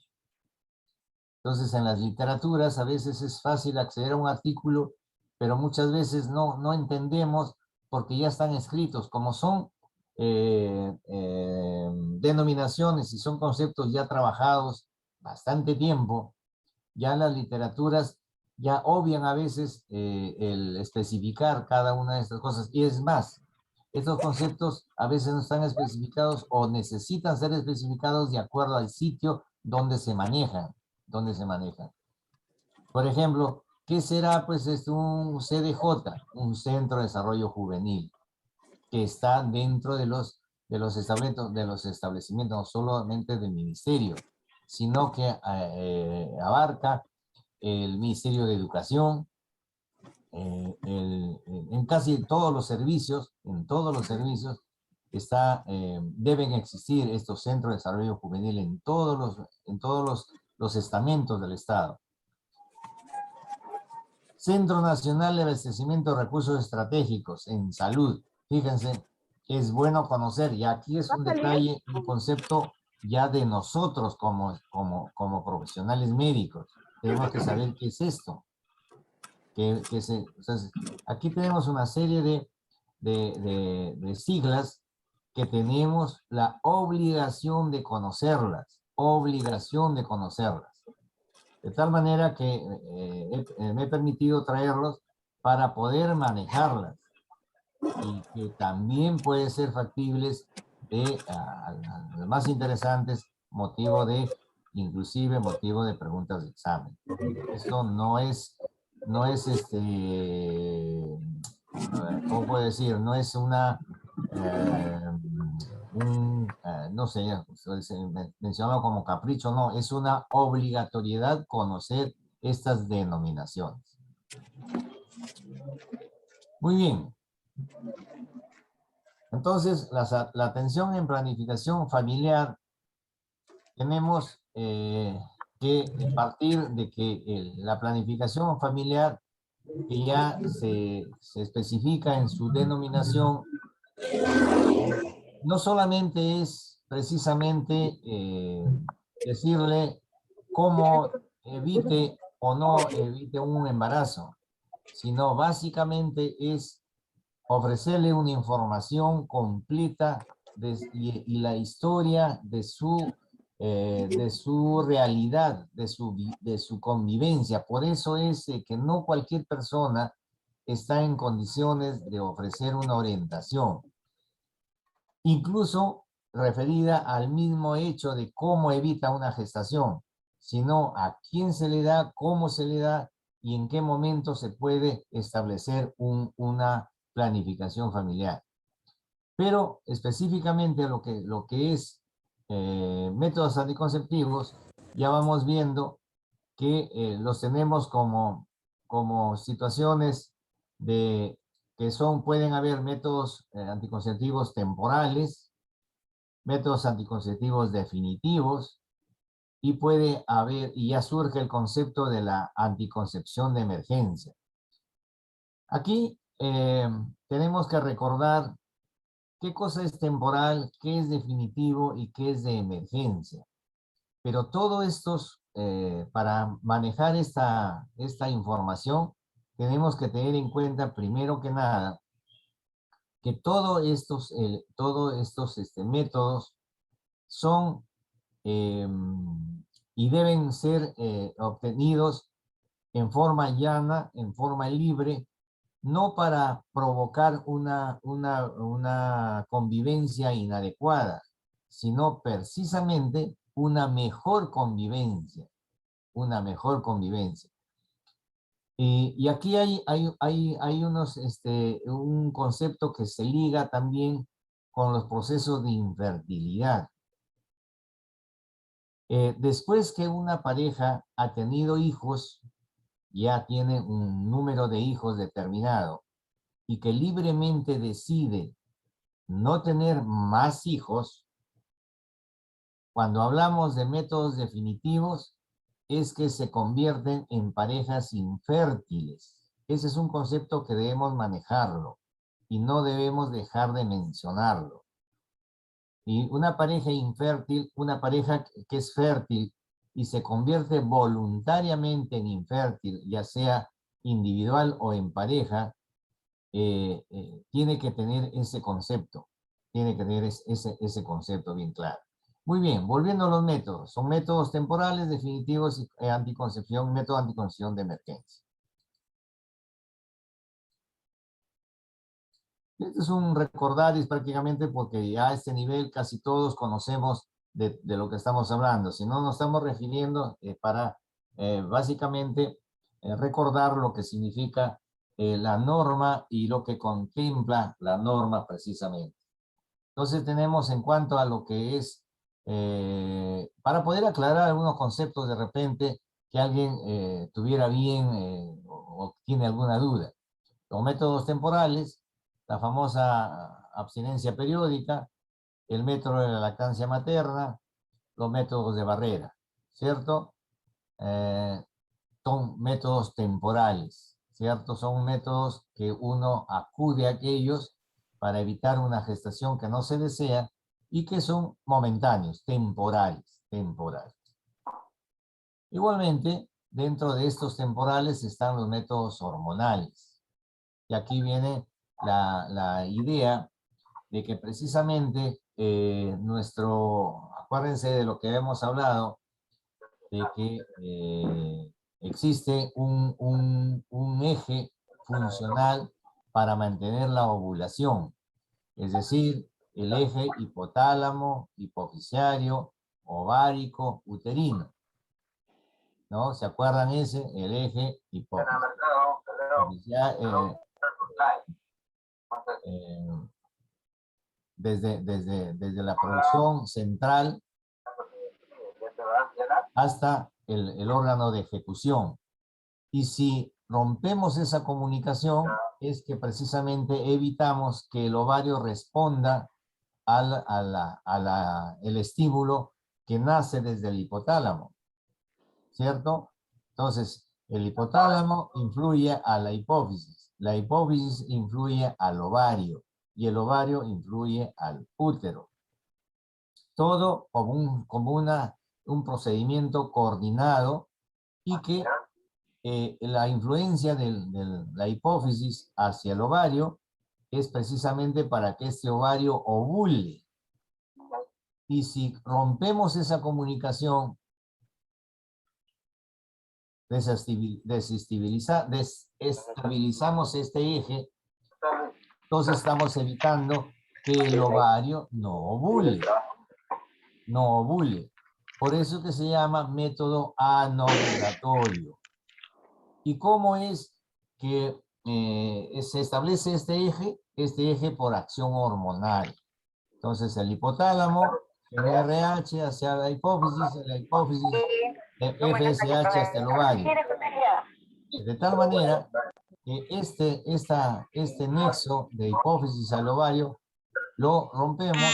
Entonces, en las literaturas a veces es fácil acceder a un artículo, pero muchas veces no entendemos porque ya están escritos. Como son denominaciones y son conceptos ya trabajados bastante tiempo, ya las literaturas ya obvian a veces el especificar cada una de estas cosas. Y es más, estos conceptos a veces no están especificados o necesitan ser especificados de acuerdo al sitio donde se manejan. Por ejemplo, ¿qué será pues un CDJ? Un Centro de Desarrollo Juvenil, que está dentro de los establecimientos, no solamente del ministerio, sino que abarca el Ministerio de Educación, en casi todos los servicios, deben existir estos centros de desarrollo juvenil en todos los estamentos del Estado. Centro Nacional de Abastecimiento de Recursos Estratégicos en Salud. Fíjense, es bueno conocer, y aquí es un detalle, un concepto ya de nosotros como profesionales médicos. Tenemos que saber qué es esto. Entonces, aquí tenemos una serie de siglas que tenemos la obligación de conocerlas, de tal manera que me he permitido traerlos para poder manejarlas y que también pueden ser factibles de las más interesantes, inclusive motivo de preguntas de examen. Esto no es ¿cómo puedo decir? No es no sé, mencionarlo como capricho, no, es una obligatoriedad conocer estas denominaciones. Muy bien. Entonces, la atención en planificación familiar, tenemos que partir de que la planificación familiar, que ya se especifica en su denominación, no solamente es precisamente decirle cómo evite o no evite un embarazo, sino básicamente es ofrecerle una información completa y la historia de su realidad, de su convivencia. Por eso es que no cualquier persona está en condiciones de ofrecer una orientación, incluso referida al mismo hecho de cómo evita una gestación, sino a quién se le da, cómo se le da y en qué momento se puede establecer una planificación familiar. Pero específicamente lo que es métodos anticonceptivos, ya vamos viendo que los tenemos como situaciones pueden haber métodos anticonceptivos temporales, métodos anticonceptivos definitivos, y puede haber, y ya surge el concepto de la anticoncepción de emergencia. Aquí tenemos que recordar qué cosa es temporal, qué es definitivo y qué es de emergencia. Pero todo estos, para manejar esta información, tenemos que tener en cuenta, primero que nada, que todos estos métodos son y deben ser obtenidos en forma llana, en forma libre, no para provocar una convivencia inadecuada, sino precisamente una mejor convivencia. Y aquí hay un concepto que se liga también con los procesos de infertilidad. Después que una pareja ha tenido hijos, ya tiene un número de hijos determinado, y que libremente decide no tener más hijos, cuando hablamos de métodos definitivos, es que se convierten en parejas infértiles. Ese es un concepto que debemos manejarlo y no debemos dejar de mencionarlo. Y una pareja infértil, una pareja que es fértil y se convierte voluntariamente en infértil, ya sea individual o en pareja, tiene que tener ese concepto. Tiene que tener ese concepto bien claro. Muy bien, volviendo a los métodos. Son métodos temporales, definitivos y anticoncepción, método anticoncepción de emergencia. Este es un recordaris prácticamente porque ya a este nivel casi todos conocemos de lo que estamos hablando. Si no, nos estamos refiriendo para básicamente recordar lo que significa la norma y lo que contempla la norma precisamente. Entonces tenemos en cuanto a lo que es, para poder aclarar algunos conceptos de repente que alguien tuviera bien o tiene alguna duda. Los métodos temporales, la famosa abstinencia periódica, el método de la lactancia materna, los métodos de barrera, ¿cierto? Son métodos temporales, ¿cierto? Son métodos que uno acude a aquellos para evitar una gestación que no se desea y que son momentáneos, temporales. Igualmente, dentro de estos temporales están los métodos hormonales. Y aquí viene la idea de que precisamente acuérdense de lo que hemos hablado, de que existe un eje funcional para mantener la ovulación, es decir, el eje hipotálamo, hipofisiario, ovárico, uterino. ¿No? ¿Se acuerdan ese? El eje desde la producción central hasta el órgano de ejecución. Y si rompemos esa comunicación, es que precisamente evitamos que el ovario responda el estímulo que nace desde el hipotálamo, ¿cierto? Entonces, el hipotálamo influye a la hipófisis influye al ovario, y el ovario influye al útero. Todo como un procedimiento coordinado y que la influencia de la hipófisis hacia el ovario es precisamente para que este ovario ovule. Y si rompemos esa comunicación, desestabilizamos este eje, entonces estamos evitando que el ovario no ovule. Por eso que se llama método anovulatorio. ¿Y cómo es que se establece este eje? Este eje por acción hormonal. Entonces el hipotálamo, el RH hacia la hipófisis FSH hasta el ovario. De tal manera que este nexo de hipófisis al ovario lo rompemos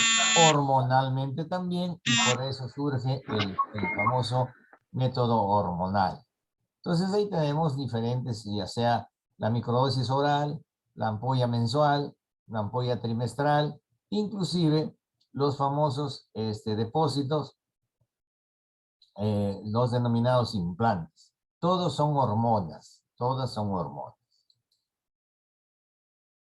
hormonalmente también y por eso surge el famoso método hormonal. Entonces ahí tenemos diferentes, ya sea la microdosis oral, la ampolla mensual, la ampolla trimestral, inclusive los famosos depósitos, los denominados implantes. Todos son hormonas, todas son hormonas.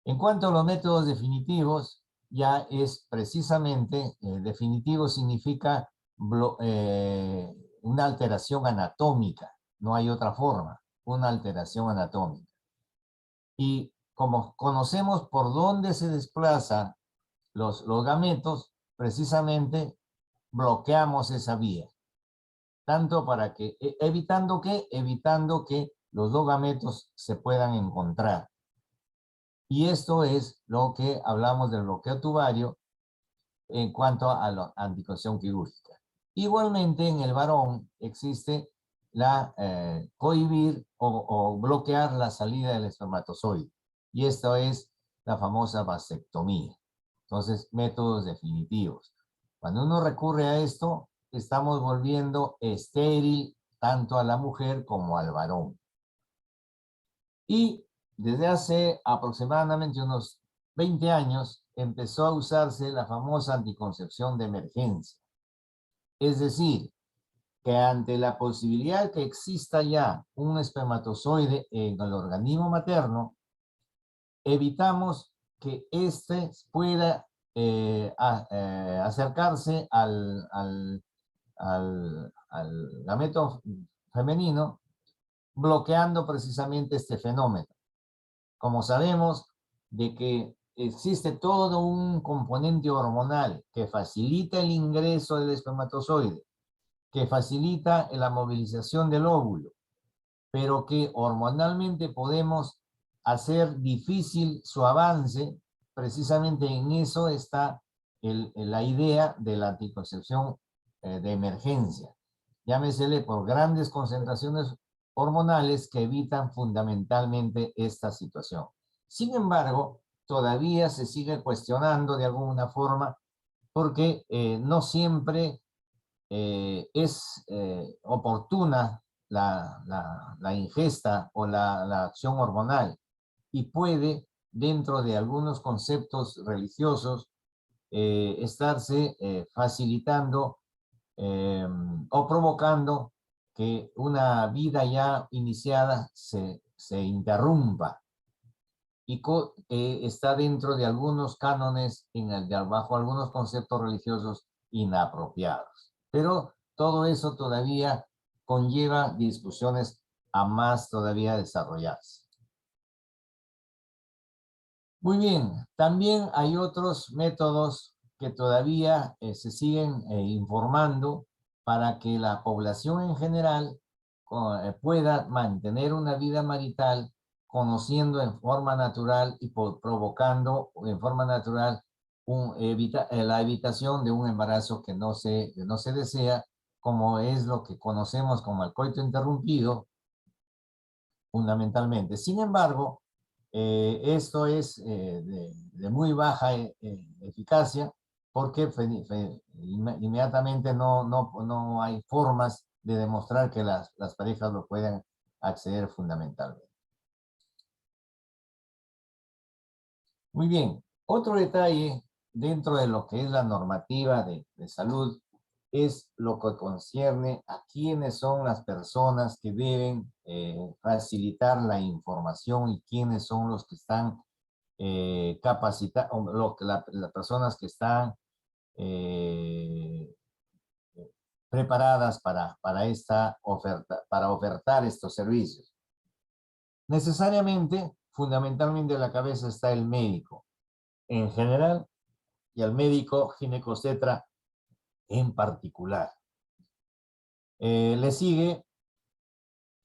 En cuanto a los métodos definitivos, ya es precisamente, definitivo significa una alteración anatómica, no hay otra forma, una alteración anatómica. Y como conocemos por dónde se desplazan los gametos, precisamente bloqueamos esa vía. Tanto para que, evitando que los dos gametos se puedan encontrar. Y esto es lo que hablamos del bloqueo tubario en cuanto a la anticoncepción quirúrgica. Igualmente en el varón existe la cohibir o bloquear la salida del espermatozoide. Y esto es la famosa vasectomía. Entonces, métodos definitivos. Cuando uno recurre a esto, estamos volviendo estéril tanto a la mujer como al varón. Y desde hace aproximadamente unos 20 años empezó a usarse la famosa anticoncepción de emergencia. Es decir, que ante la posibilidad que exista ya un espermatozoide en el organismo materno, evitamos que éste pueda acercarse al gameto femenino, bloqueando precisamente este fenómeno. Como sabemos de que existe todo un componente hormonal que facilita el ingreso del espermatozoide, que facilita la movilización del óvulo, pero que hormonalmente podemos hacer difícil su avance. Precisamente en eso está la idea de la anticoncepción de emergencia. Llámesele por grandes concentraciones hormonales que evitan fundamentalmente esta situación. Sin embargo, todavía se sigue cuestionando de alguna forma porque no siempre es oportuna la ingesta o la acción hormonal y puede, dentro de algunos conceptos religiosos, estarse facilitando o provocando que una vida ya iniciada se interrumpa y está dentro de algunos cánones, bajo algunos conceptos religiosos inapropiados. Pero todo eso todavía conlleva discusiones a más todavía desarrollarse. Muy bien, también hay otros métodos que todavía se siguen informando para que la población en general pueda mantener una vida marital conociendo en forma natural y provocando en forma natural la evitación de un embarazo que no se desea, como es lo que conocemos como el coito interrumpido, fundamentalmente. Sin embargo, esto es de muy baja eficacia porque inmediatamente no hay formas de demostrar que las parejas lo puedan acceder fundamentalmente. Muy bien, otro detalle dentro de lo que es la normativa de salud es lo que concierne a quiénes son las personas que deben facilitar la información y quiénes son los que están capacitados, las personas que están preparadas para esta oferta, para ofertar estos servicios. Necesariamente, fundamentalmente en la cabeza está el médico en general y el médico ginecostetra en particular. Le sigue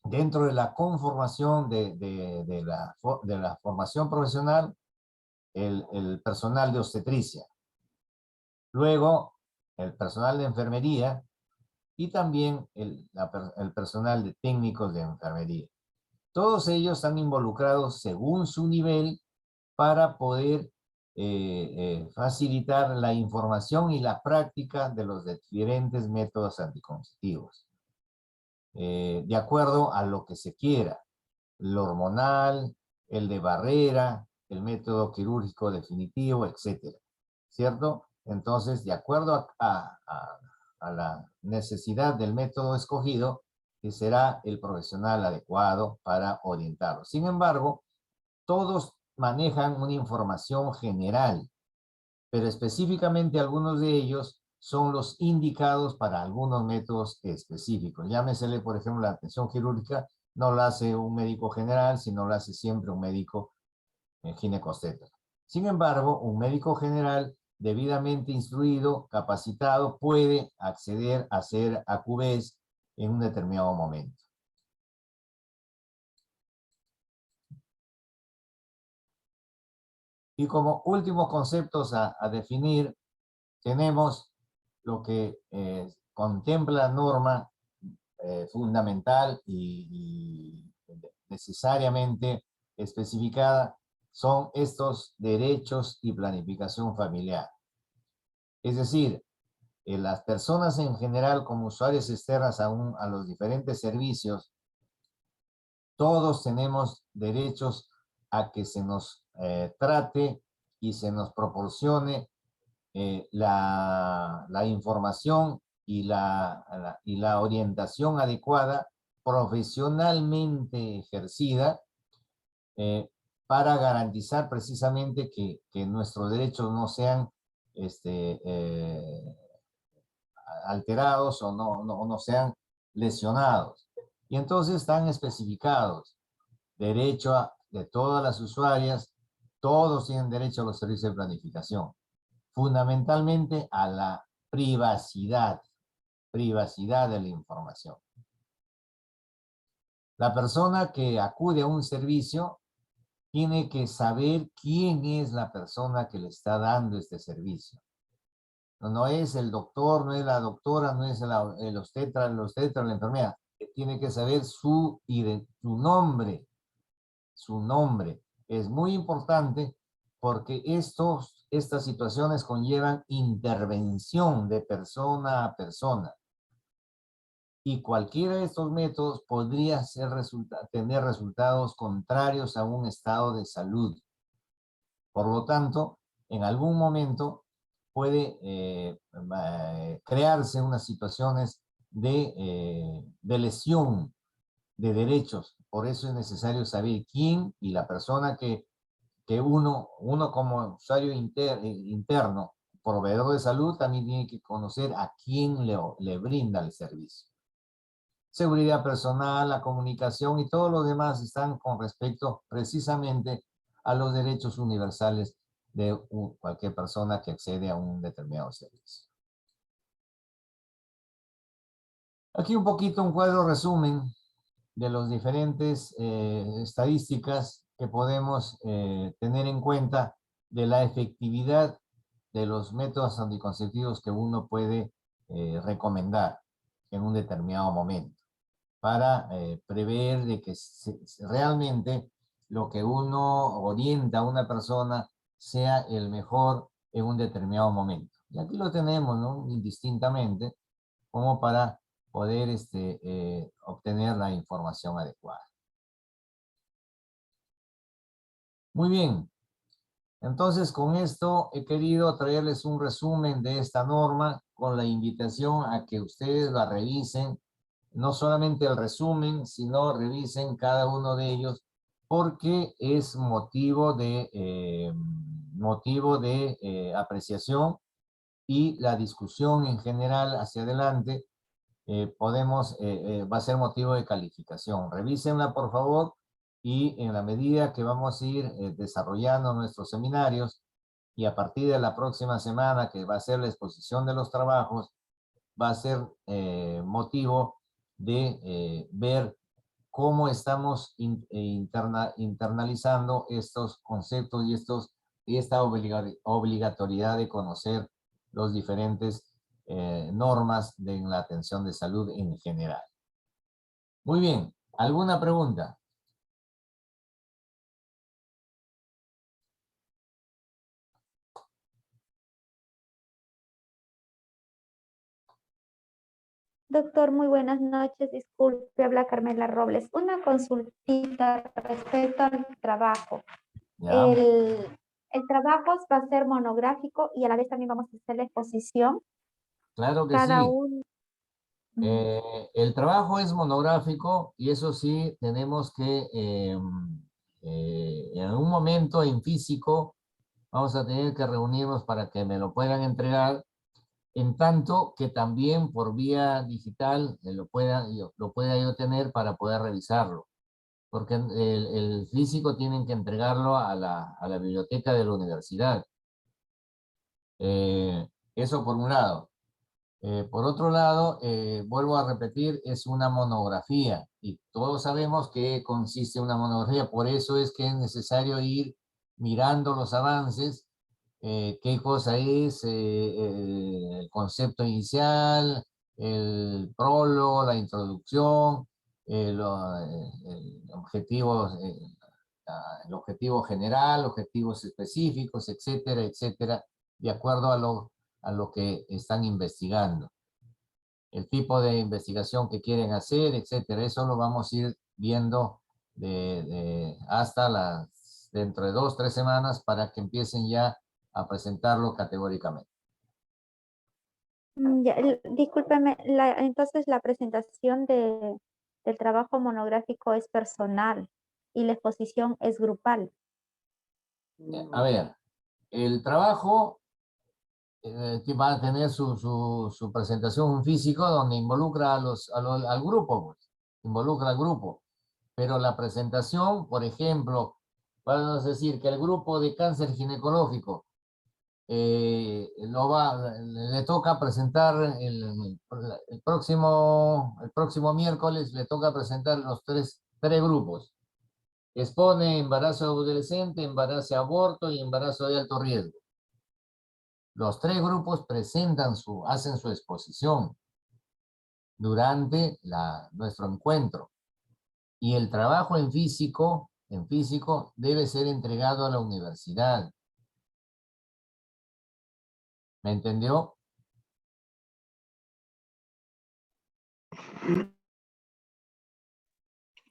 dentro de la conformación de la formación profesional el personal de obstetricia. Luego el personal de enfermería y también el personal de técnicos de enfermería. Todos ellos están involucrados según su nivel para poder facilitar la información y la práctica de los diferentes métodos anticonceptivos. De acuerdo a lo que se quiera, el hormonal, el de barrera, el método quirúrgico definitivo, etcétera, ¿cierto? Entonces, de acuerdo a la necesidad del método escogido, que será el profesional adecuado para orientarlo. Sin embargo, todos manejan una información general, pero específicamente algunos de ellos son los indicados para algunos métodos específicos. Llámesele, por ejemplo, la atención quirúrgica, no la hace un médico general, sino la hace siempre un médico ginecostetra. Sin embargo, un médico general debidamente instruido, capacitado, puede acceder a hacer AQVs en un determinado momento. Y como últimos conceptos a definir, tenemos lo que contempla la norma fundamental y necesariamente especificada, son estos derechos y planificación familiar. Es decir, las personas en general como usuarios externas a los diferentes servicios, todos tenemos derechos a que se nos trate y se nos proporcione la información y la orientación adecuada, profesionalmente ejercida, para garantizar precisamente que nuestros derechos no sean alterados o no sean lesionados. Y entonces están especificados derecho de todas las usuarias, todos tienen derecho a los servicios de planificación, fundamentalmente a la privacidad de la información. La persona que acude a un servicio tiene que saber quién es la persona que le está dando este servicio. No es el doctor, no es la doctora, no es el obstetra, la enfermera. Tiene que saber su nombre. Su nombre. Es muy importante porque estas situaciones conllevan intervención de persona a persona. Y cualquiera de estos métodos podría tener resultados contrarios a un estado de salud. Por lo tanto, en algún momento puede crearse unas situaciones de lesión de derechos. Por eso es necesario saber quién y la persona que uno como usuario interno, proveedor de salud, también tiene que conocer a quién le brinda el servicio. Seguridad personal, la comunicación y todos los demás están con respecto precisamente a los derechos universales de cualquier persona que accede a un determinado servicio. Aquí un poquito un cuadro resumen de los diferentes estadísticas que podemos tener en cuenta de la efectividad de los métodos anticonceptivos que uno puede recomendar en un determinado momento, para prever de que realmente lo que uno orienta a una persona sea el mejor en un determinado momento. Y aquí lo tenemos, ¿no? Indistintamente, como para poder obtener la información adecuada. Muy bien. Entonces, con esto he querido traerles un resumen de esta norma con la invitación a que ustedes la revisen, no solamente el resumen, sino revisen cada uno de ellos, porque es motivo de apreciación, y la discusión en general hacia adelante va a ser motivo de calificación. Revísenla, por favor, y en la medida que vamos a ir desarrollando nuestros seminarios, y a partir de la próxima semana, que va a ser la exposición de los trabajos, va a ser motivo de ver cómo estamos internalizando estos conceptos y esta obligatoriedad de conocer los diferentes normas en la atención de salud en general. Muy bien, ¿alguna pregunta? Doctor, muy buenas noches. Disculpe, habla Carmela Robles. Una consultita respecto al trabajo. ¿Ya? El trabajo va a ser monográfico y a la vez también vamos a hacer la exposición. Claro que Cada sí. uno. El trabajo es monográfico, y eso sí, tenemos que en algún momento en físico vamos a tener que reunirnos para que me lo puedan entregar, en tanto que también por vía digital lo pueda yo tener para poder revisarlo, porque el físico tienen que entregarlo a la biblioteca de la universidad. Eso por un lado. Por otro lado, vuelvo a repetir, es una monografía, y todos sabemos que consiste una monografía. Por eso es que es necesario ir mirando los avances, qué cosa es el concepto inicial, el prólogo, la introducción, el objetivo general, objetivos específicos, etcétera, etcétera, de acuerdo a lo que están investigando. El tipo de investigación que quieren hacer, etcétera. Eso lo vamos a ir viendo hasta dentro de 2 o 3 semanas para que empiecen ya a presentarlo categóricamente. Discúlpeme, entonces la presentación del trabajo monográfico es personal y la exposición es grupal. A ver, el trabajo que va a tener su presentación en físico donde involucra al grupo, pues, involucra al grupo. Pero la presentación, por ejemplo, vamos a decir que el grupo de cáncer ginecológico le toca presentar el próximo miércoles, le toca presentar los tres grupos. Expone embarazo adolescente, embarazo aborto y embarazo de alto riesgo. Los 3 grupos hacen su exposición durante nuestro encuentro. Y el trabajo en físico debe ser entregado a la universidad. ¿Me entendió?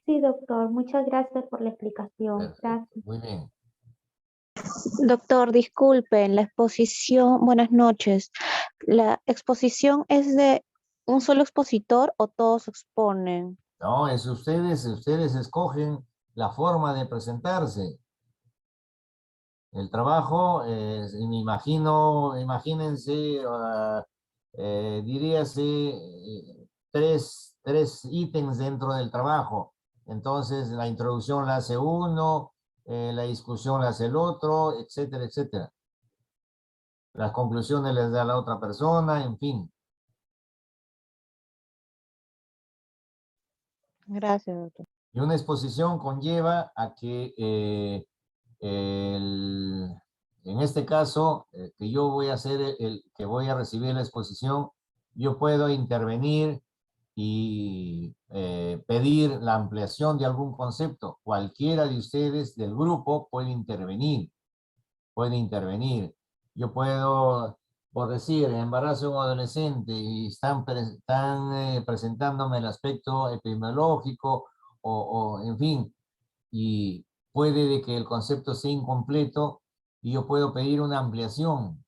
Sí, doctor, muchas gracias por la explicación. Perfecto. Gracias. Muy bien. Doctor, disculpen, la exposición, buenas noches. ¿La exposición es de un solo expositor o todos exponen? No, es ustedes escogen la forma de presentarse. El trabajo, imagínense, diríase, tres ítems dentro del trabajo. Entonces, la introducción la hace uno, la discusión la hace el otro, etcétera, etcétera. Las conclusiones les da la otra persona, en fin. Gracias, doctor. Y una exposición conlleva a que en este caso, que yo voy a hacer, que voy a recibir la exposición, yo puedo intervenir y pedir la ampliación de algún concepto. Cualquiera de ustedes del grupo puede intervenir. Yo puedo, por decir, embarazo de un adolescente y están presentándome el aspecto epidemiológico o en fin, y puede de que el concepto sea incompleto y yo puedo pedir una ampliación.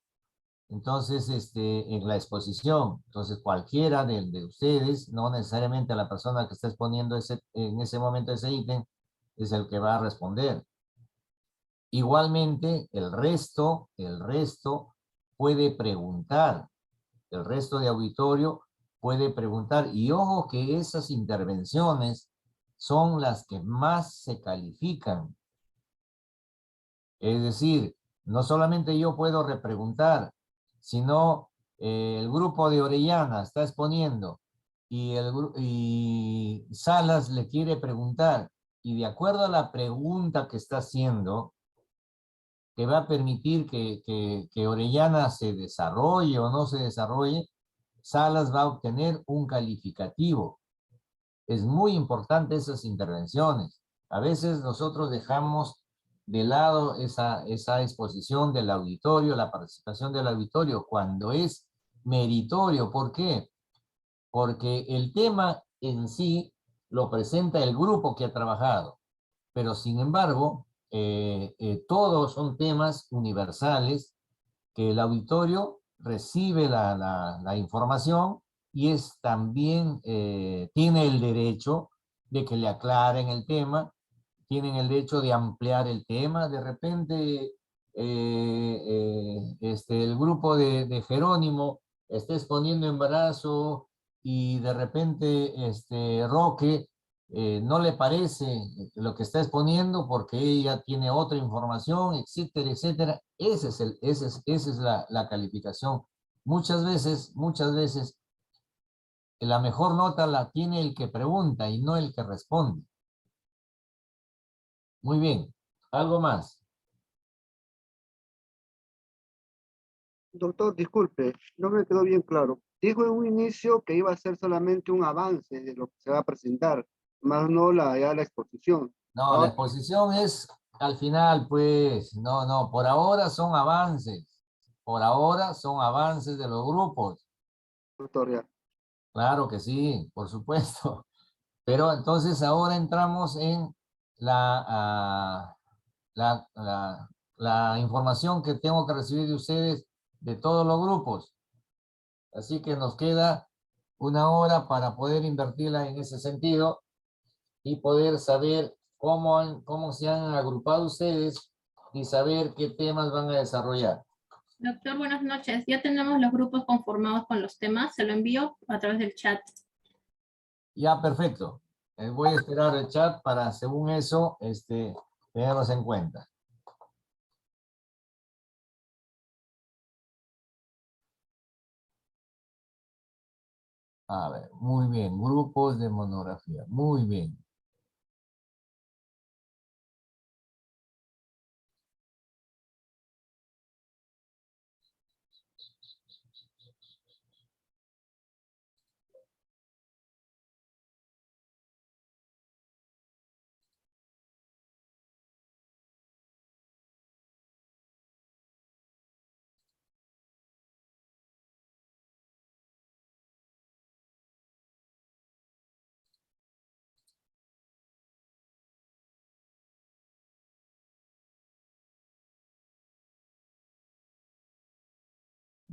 Entonces, en la exposición, entonces cualquiera de ustedes, no necesariamente la persona que está exponiendo en ese momento ese ítem, es el que va a responder. Igualmente, el resto puede preguntar, el resto de auditorio puede preguntar, y ojo que esas intervenciones son las que más se califican. Es decir, no solamente yo puedo repreguntar, sino el grupo de Orellana está exponiendo y Salas le quiere preguntar, y de acuerdo a la pregunta que está haciendo, que va a permitir que Orellana se desarrolle o no se desarrolle, Salas va a obtener un calificativo. Es muy importante esas intervenciones. A veces nosotros dejamos de lado esa exposición del auditorio, la participación del auditorio, cuando es meritorio. ¿Por qué? Porque el tema en sí lo presenta el grupo que ha trabajado, pero sin embargo, todos son temas universales que el auditorio recibe la información y también tiene el derecho de que le aclaren el tema, tienen el derecho de ampliar el tema. De repente, el grupo de Jerónimo está exponiendo embarazo y de repente Roque no le parece lo que está exponiendo porque ella tiene otra información, etcétera, etcétera. Esa es la calificación. Muchas veces, la mejor nota la tiene el que pregunta y no el que responde. Muy bien. ¿Algo más? Doctor, disculpe, no me quedó bien claro. Dijo en un inicio que iba a ser solamente un avance de lo que se va a presentar, más no ya la exposición. No, la exposición es al final, pues, no, por ahora son avances. por ahora son avances de los grupos. Doctor, ya. Claro que sí, por supuesto. Pero entonces ahora entramos en la información que tengo que recibir de ustedes de todos los grupos. Así que nos queda una hora para poder invertirla en ese sentido y poder saber cómo se han agrupado ustedes y saber qué temas van a desarrollar. Doctor, buenas noches. Ya tenemos los grupos conformados con los temas. Se lo envío a través del chat. Ya, perfecto. Voy a esperar el chat para, según eso, tenerlos en cuenta. A ver, muy bien. Grupos de monografía. Muy bien.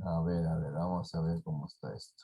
A ver, vamos a ver cómo está esto.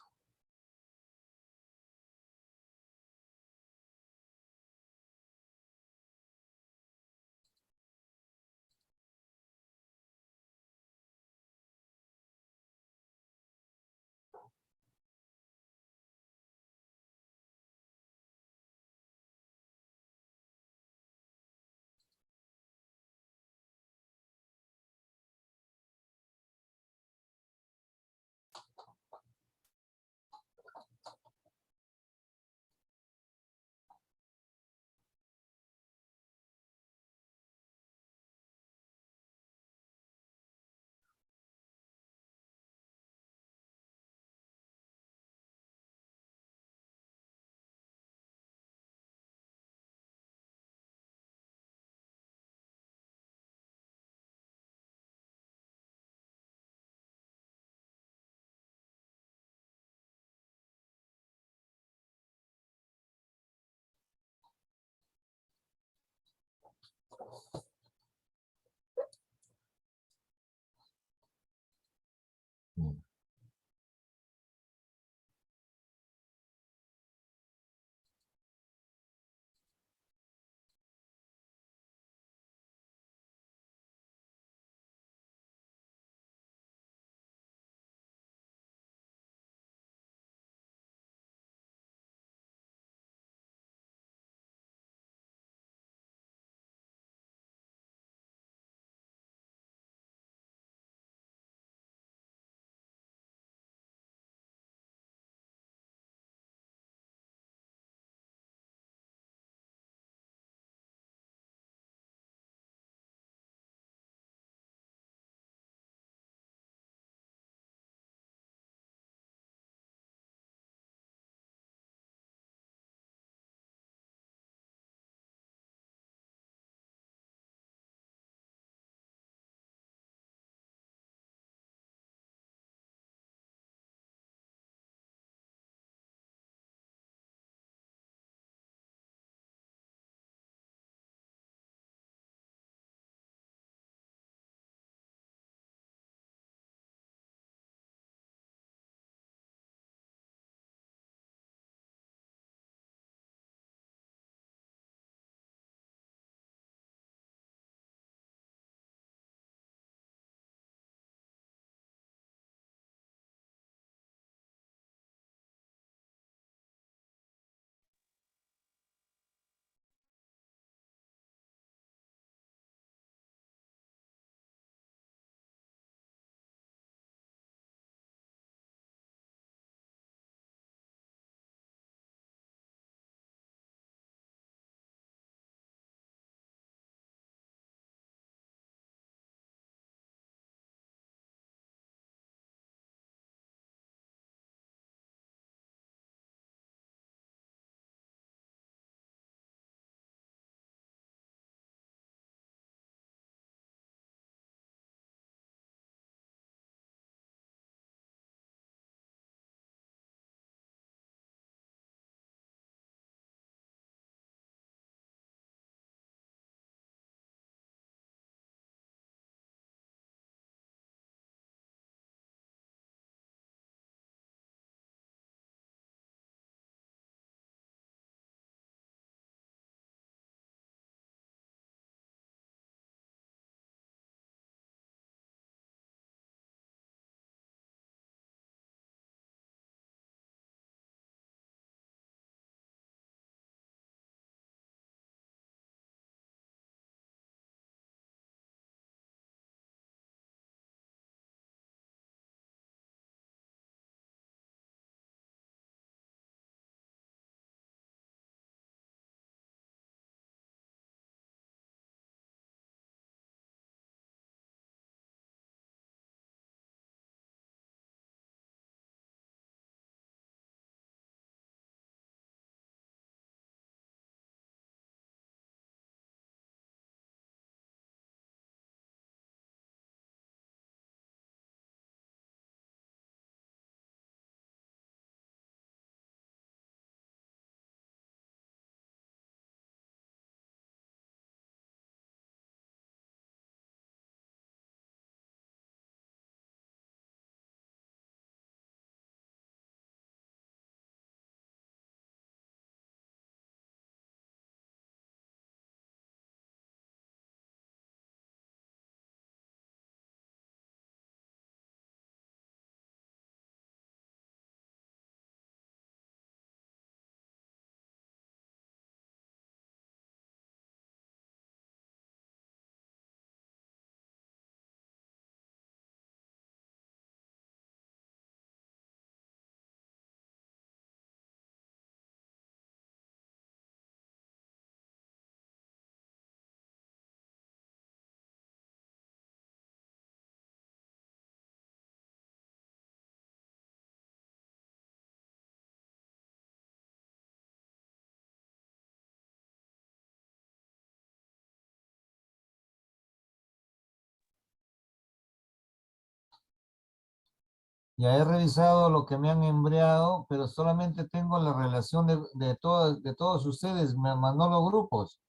Ya he revisado lo que me han enviado, pero solamente tengo la relación de todos ustedes. Me mandó los grupos.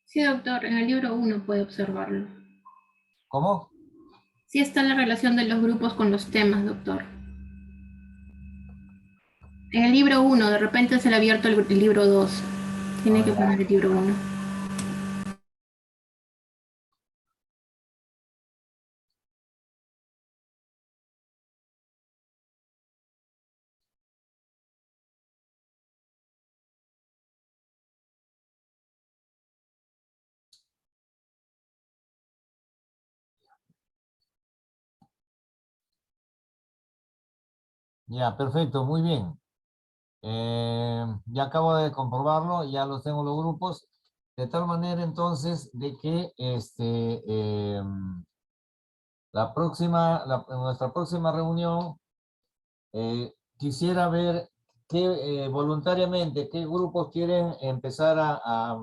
Sí, doctor, en el libro 1 puede observarlo. ¿Cómo? Sí está la relación de los grupos con los temas, doctor. En el libro 1, de repente se le ha abierto el libro 2. Tiene que poner el libro 1. Ya, perfecto, muy bien. Ya acabo de comprobarlo, ya los tengo los grupos. De tal manera entonces de que en nuestra próxima reunión quisiera ver voluntariamente qué grupos quieren empezar a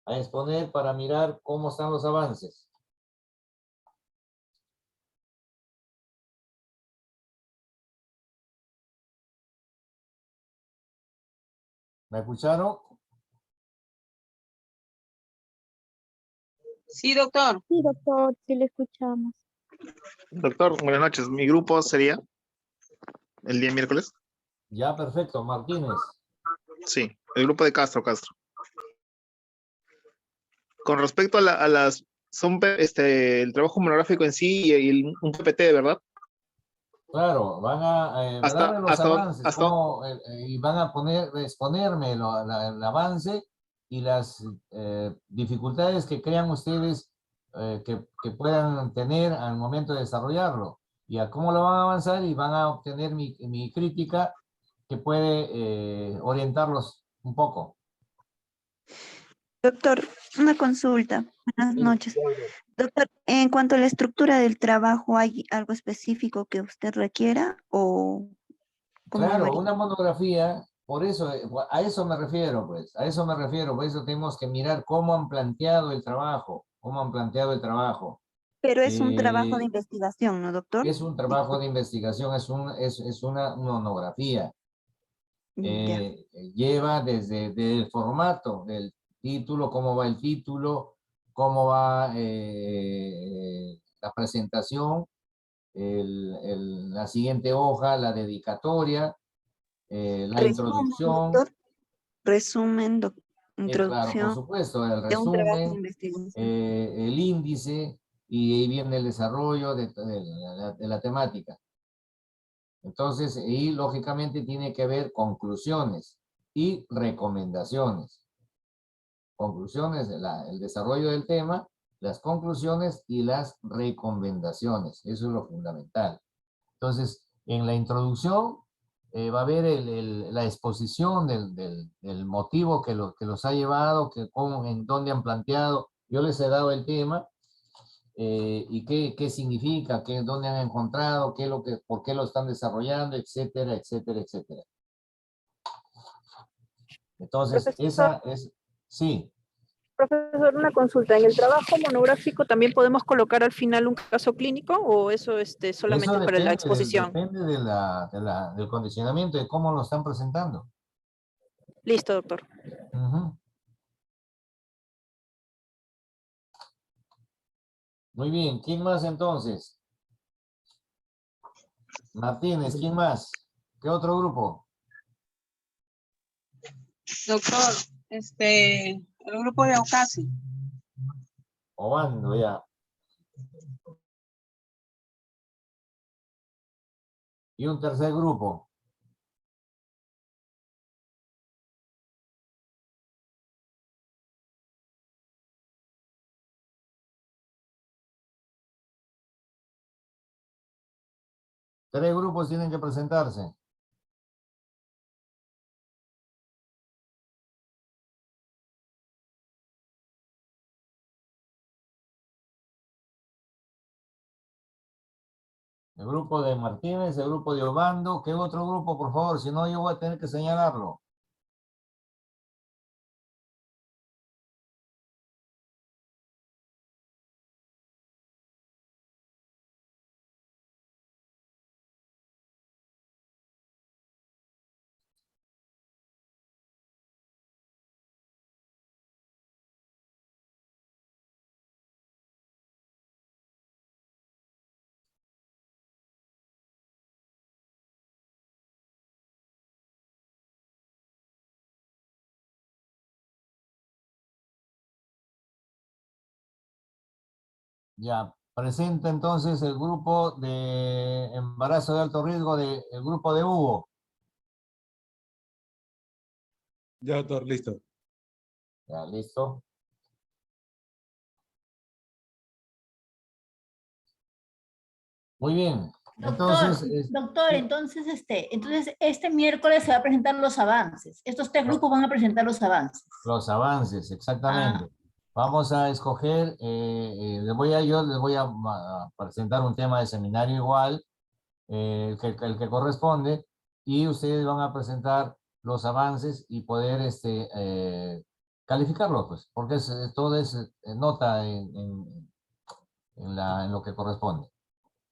exponer para mirar cómo están los avances. ¿Me escucharon? Sí, doctor. Sí, doctor, sí le escuchamos. Doctor, buenas noches. Mi grupo sería el día miércoles. Ya, perfecto. Martínez. Sí, el grupo de Castro. Con respecto a las, son el trabajo monográfico en sí y un PPT, ¿verdad? Claro, van a darme los avances y van a exponerme el avance y las dificultades que crean ustedes que puedan tener al momento de desarrollarlo y a cómo lo van a avanzar y van a obtener mi crítica que puede orientarlos un poco. Doctor, una consulta. Buenas noches. Doctor, en cuanto a la estructura del trabajo, ¿hay algo específico que usted requiera o cómo lo Claro, haría? una monografía, por eso, a eso me refiero, por eso tenemos que mirar cómo han planteado el trabajo, Pero es un trabajo de Eh, investigación, ¿no, doctor? es un trabajo de investigación, es una monografía. Ya. Lleva desde el formato del título, cómo va el título, cómo va la presentación, la siguiente hoja, la dedicatoria, la Resumen, introducción, doctor. Resumen, claro, por introducción supuesto, el de un trabajo de resumen, investigación. el índice y ahí viene el desarrollo de la temática. Entonces, y lógicamente tiene que haber conclusiones y recomendaciones. Conclusiones, el desarrollo del tema, las conclusiones y las recomendaciones. Eso es lo fundamental. Entonces, en la introducción va a haber la exposición del motivo que los ha llevado, en dónde han planteado. Yo les he dado el tema y qué significa, dónde han encontrado, por qué lo están desarrollando, etcétera, etcétera, etcétera. Entonces, Profesor, sí. profesor, una consulta. ¿En el trabajo monográfico también podemos colocar al final un caso clínico o eso Eso solamente para la depende, exposición? del condicionamiento, de cómo lo están presentando. Listo, doctor. Ujú. Muy bien, ¿quién más entonces? Martínez, ¿quién más? ¿Qué otro grupo? Doctor, el grupo de Ocasi. Obando, ya. Y un tercer grupo. Tres grupos tienen que presentarse. El grupo de Martínez, el grupo de Obando. ¿Qué otro grupo, por favor? Si no, yo voy a tener que señalarlo. Ya, presenta entonces el grupo de embarazo de alto riesgo el grupo de Hugo. Ya, doctor, listo. Ya, listo. Muy bien. Entonces, Doctor, entonces este miércoles se va a presentar los avances. Estos tres grupos van a presentar los avances. los avances, exactamente. Vamos a escoger, yo les voy a presentar un tema de seminario igual, el que corresponde, y ustedes van a presentar los avances y poder calificarlos, pues, porque todo es nota en lo que corresponde.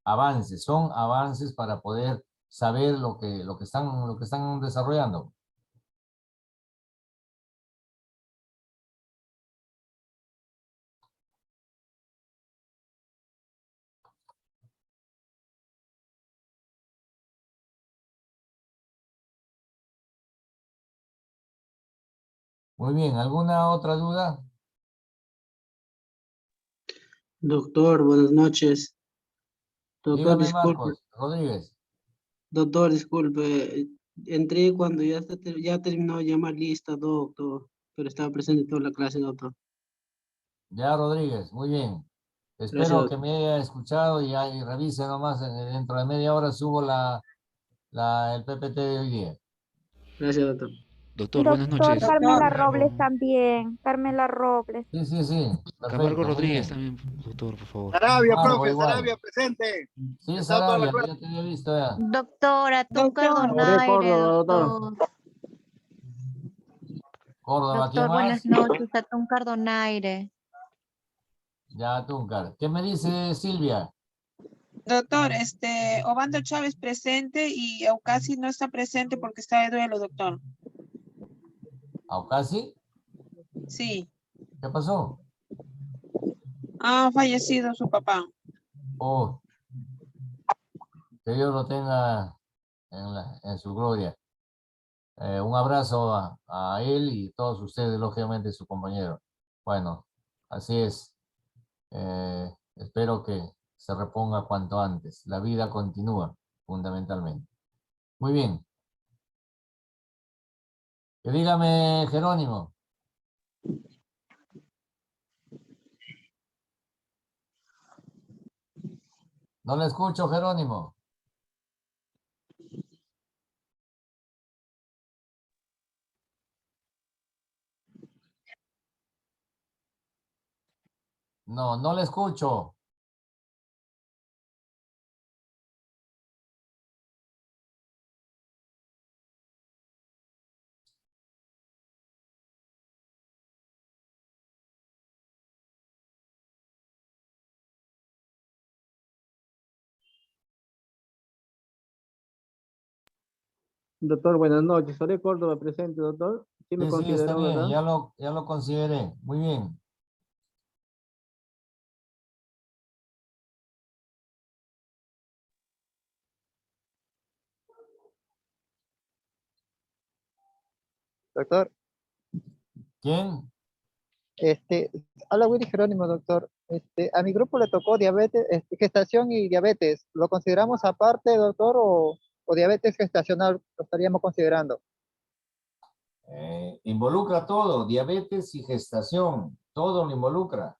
Avances, son avances para poder saber lo que están desarrollando. Muy bien, ¿alguna otra duda? Doctor, buenas noches. Doctor, Dígame, disculpe. Marcos Rodríguez. Doctor, disculpe. Entré cuando ya terminó de llamar lista, doctor. Pero estaba presente toda la clase, doctor. Ya, Rodríguez, muy bien. Gracias, Espero que doctor. me haya escuchado y revise nomás, dentro de media hora subo el PPT de hoy día. Gracias, doctor. Doctor, buenas Doctor noches. Carmela Camargo, Robles también. Carmela Robles. Sí, Camargo perfecto, muy Rodríguez bien. también, doctor, por favor. Sarabia, Marco, profe, igual. Sarabia, presente. Sí, Está toda la Sarabia, clase. ya te había visto ya. Doctor, Atún Córdoba, Cardonaire, doctor. doctor. Córdoba, ¿quién Doctor, buenas más? noches, Atún Cardonaire. Ya, Túncar. ¿Qué me dice Silvia? Doctor, Obando Chávez presente y Aucasi no está presente porque está de duelo, doctor. ¿Aucasi? Sí, ¿Qué pasó? ha fallecido su papá. Oh, que Dios lo tenga en su gloria. Un abrazo a él y todos ustedes, lógicamente, su compañero. Bueno, así es. Espero que se reponga cuanto antes. La vida continúa, fundamentalmente. Muy bien. Que dígame, Jerónimo. No le escucho, Jerónimo. No, no le escucho. Doctor, buenas noches. Soy Córdoba presente, doctor. Sí me Sí, está consideró, bien, ¿verdad? ya lo consideré. Muy bien. Doctor, ¿Quién? habla Willy Jerónimo, doctor. A mi grupo le tocó diabetes, gestación y diabetes. ¿Lo consideramos aparte, doctor, o diabetes gestacional lo estaríamos considerando? Involucra todo, diabetes y gestación. Todo lo involucra.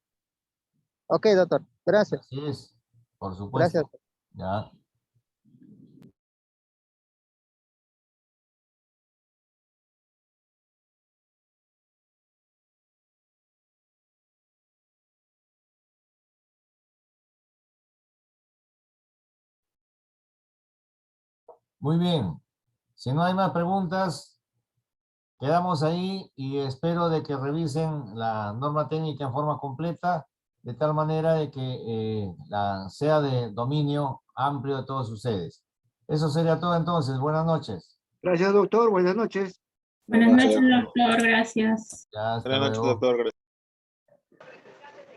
Ok, doctor. Gracias. Así es, por supuesto. Gracias. Ya. Muy bien. Si no hay más preguntas, quedamos ahí y espero de que revisen la norma técnica en forma completa, de tal manera de que sea de dominio amplio de todos ustedes. Eso sería todo entonces. Buenas noches. Gracias, doctor. Buenas noches. Buenas noches, Gracias. doctor. Gracias. Ya, hasta Buenas noches, luego. doctor.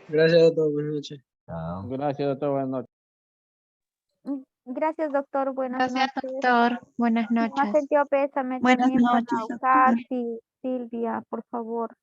Gracias. Gracias, doctor. Buenas noches. Chao. Gracias, doctor. Buenas noches. Gracias, doctor. Buenas Gracias, noches. doctor. Buenas Más noches. sentido pésame Buenas también para noches, doctor. Aucasi, Silvia, por favor.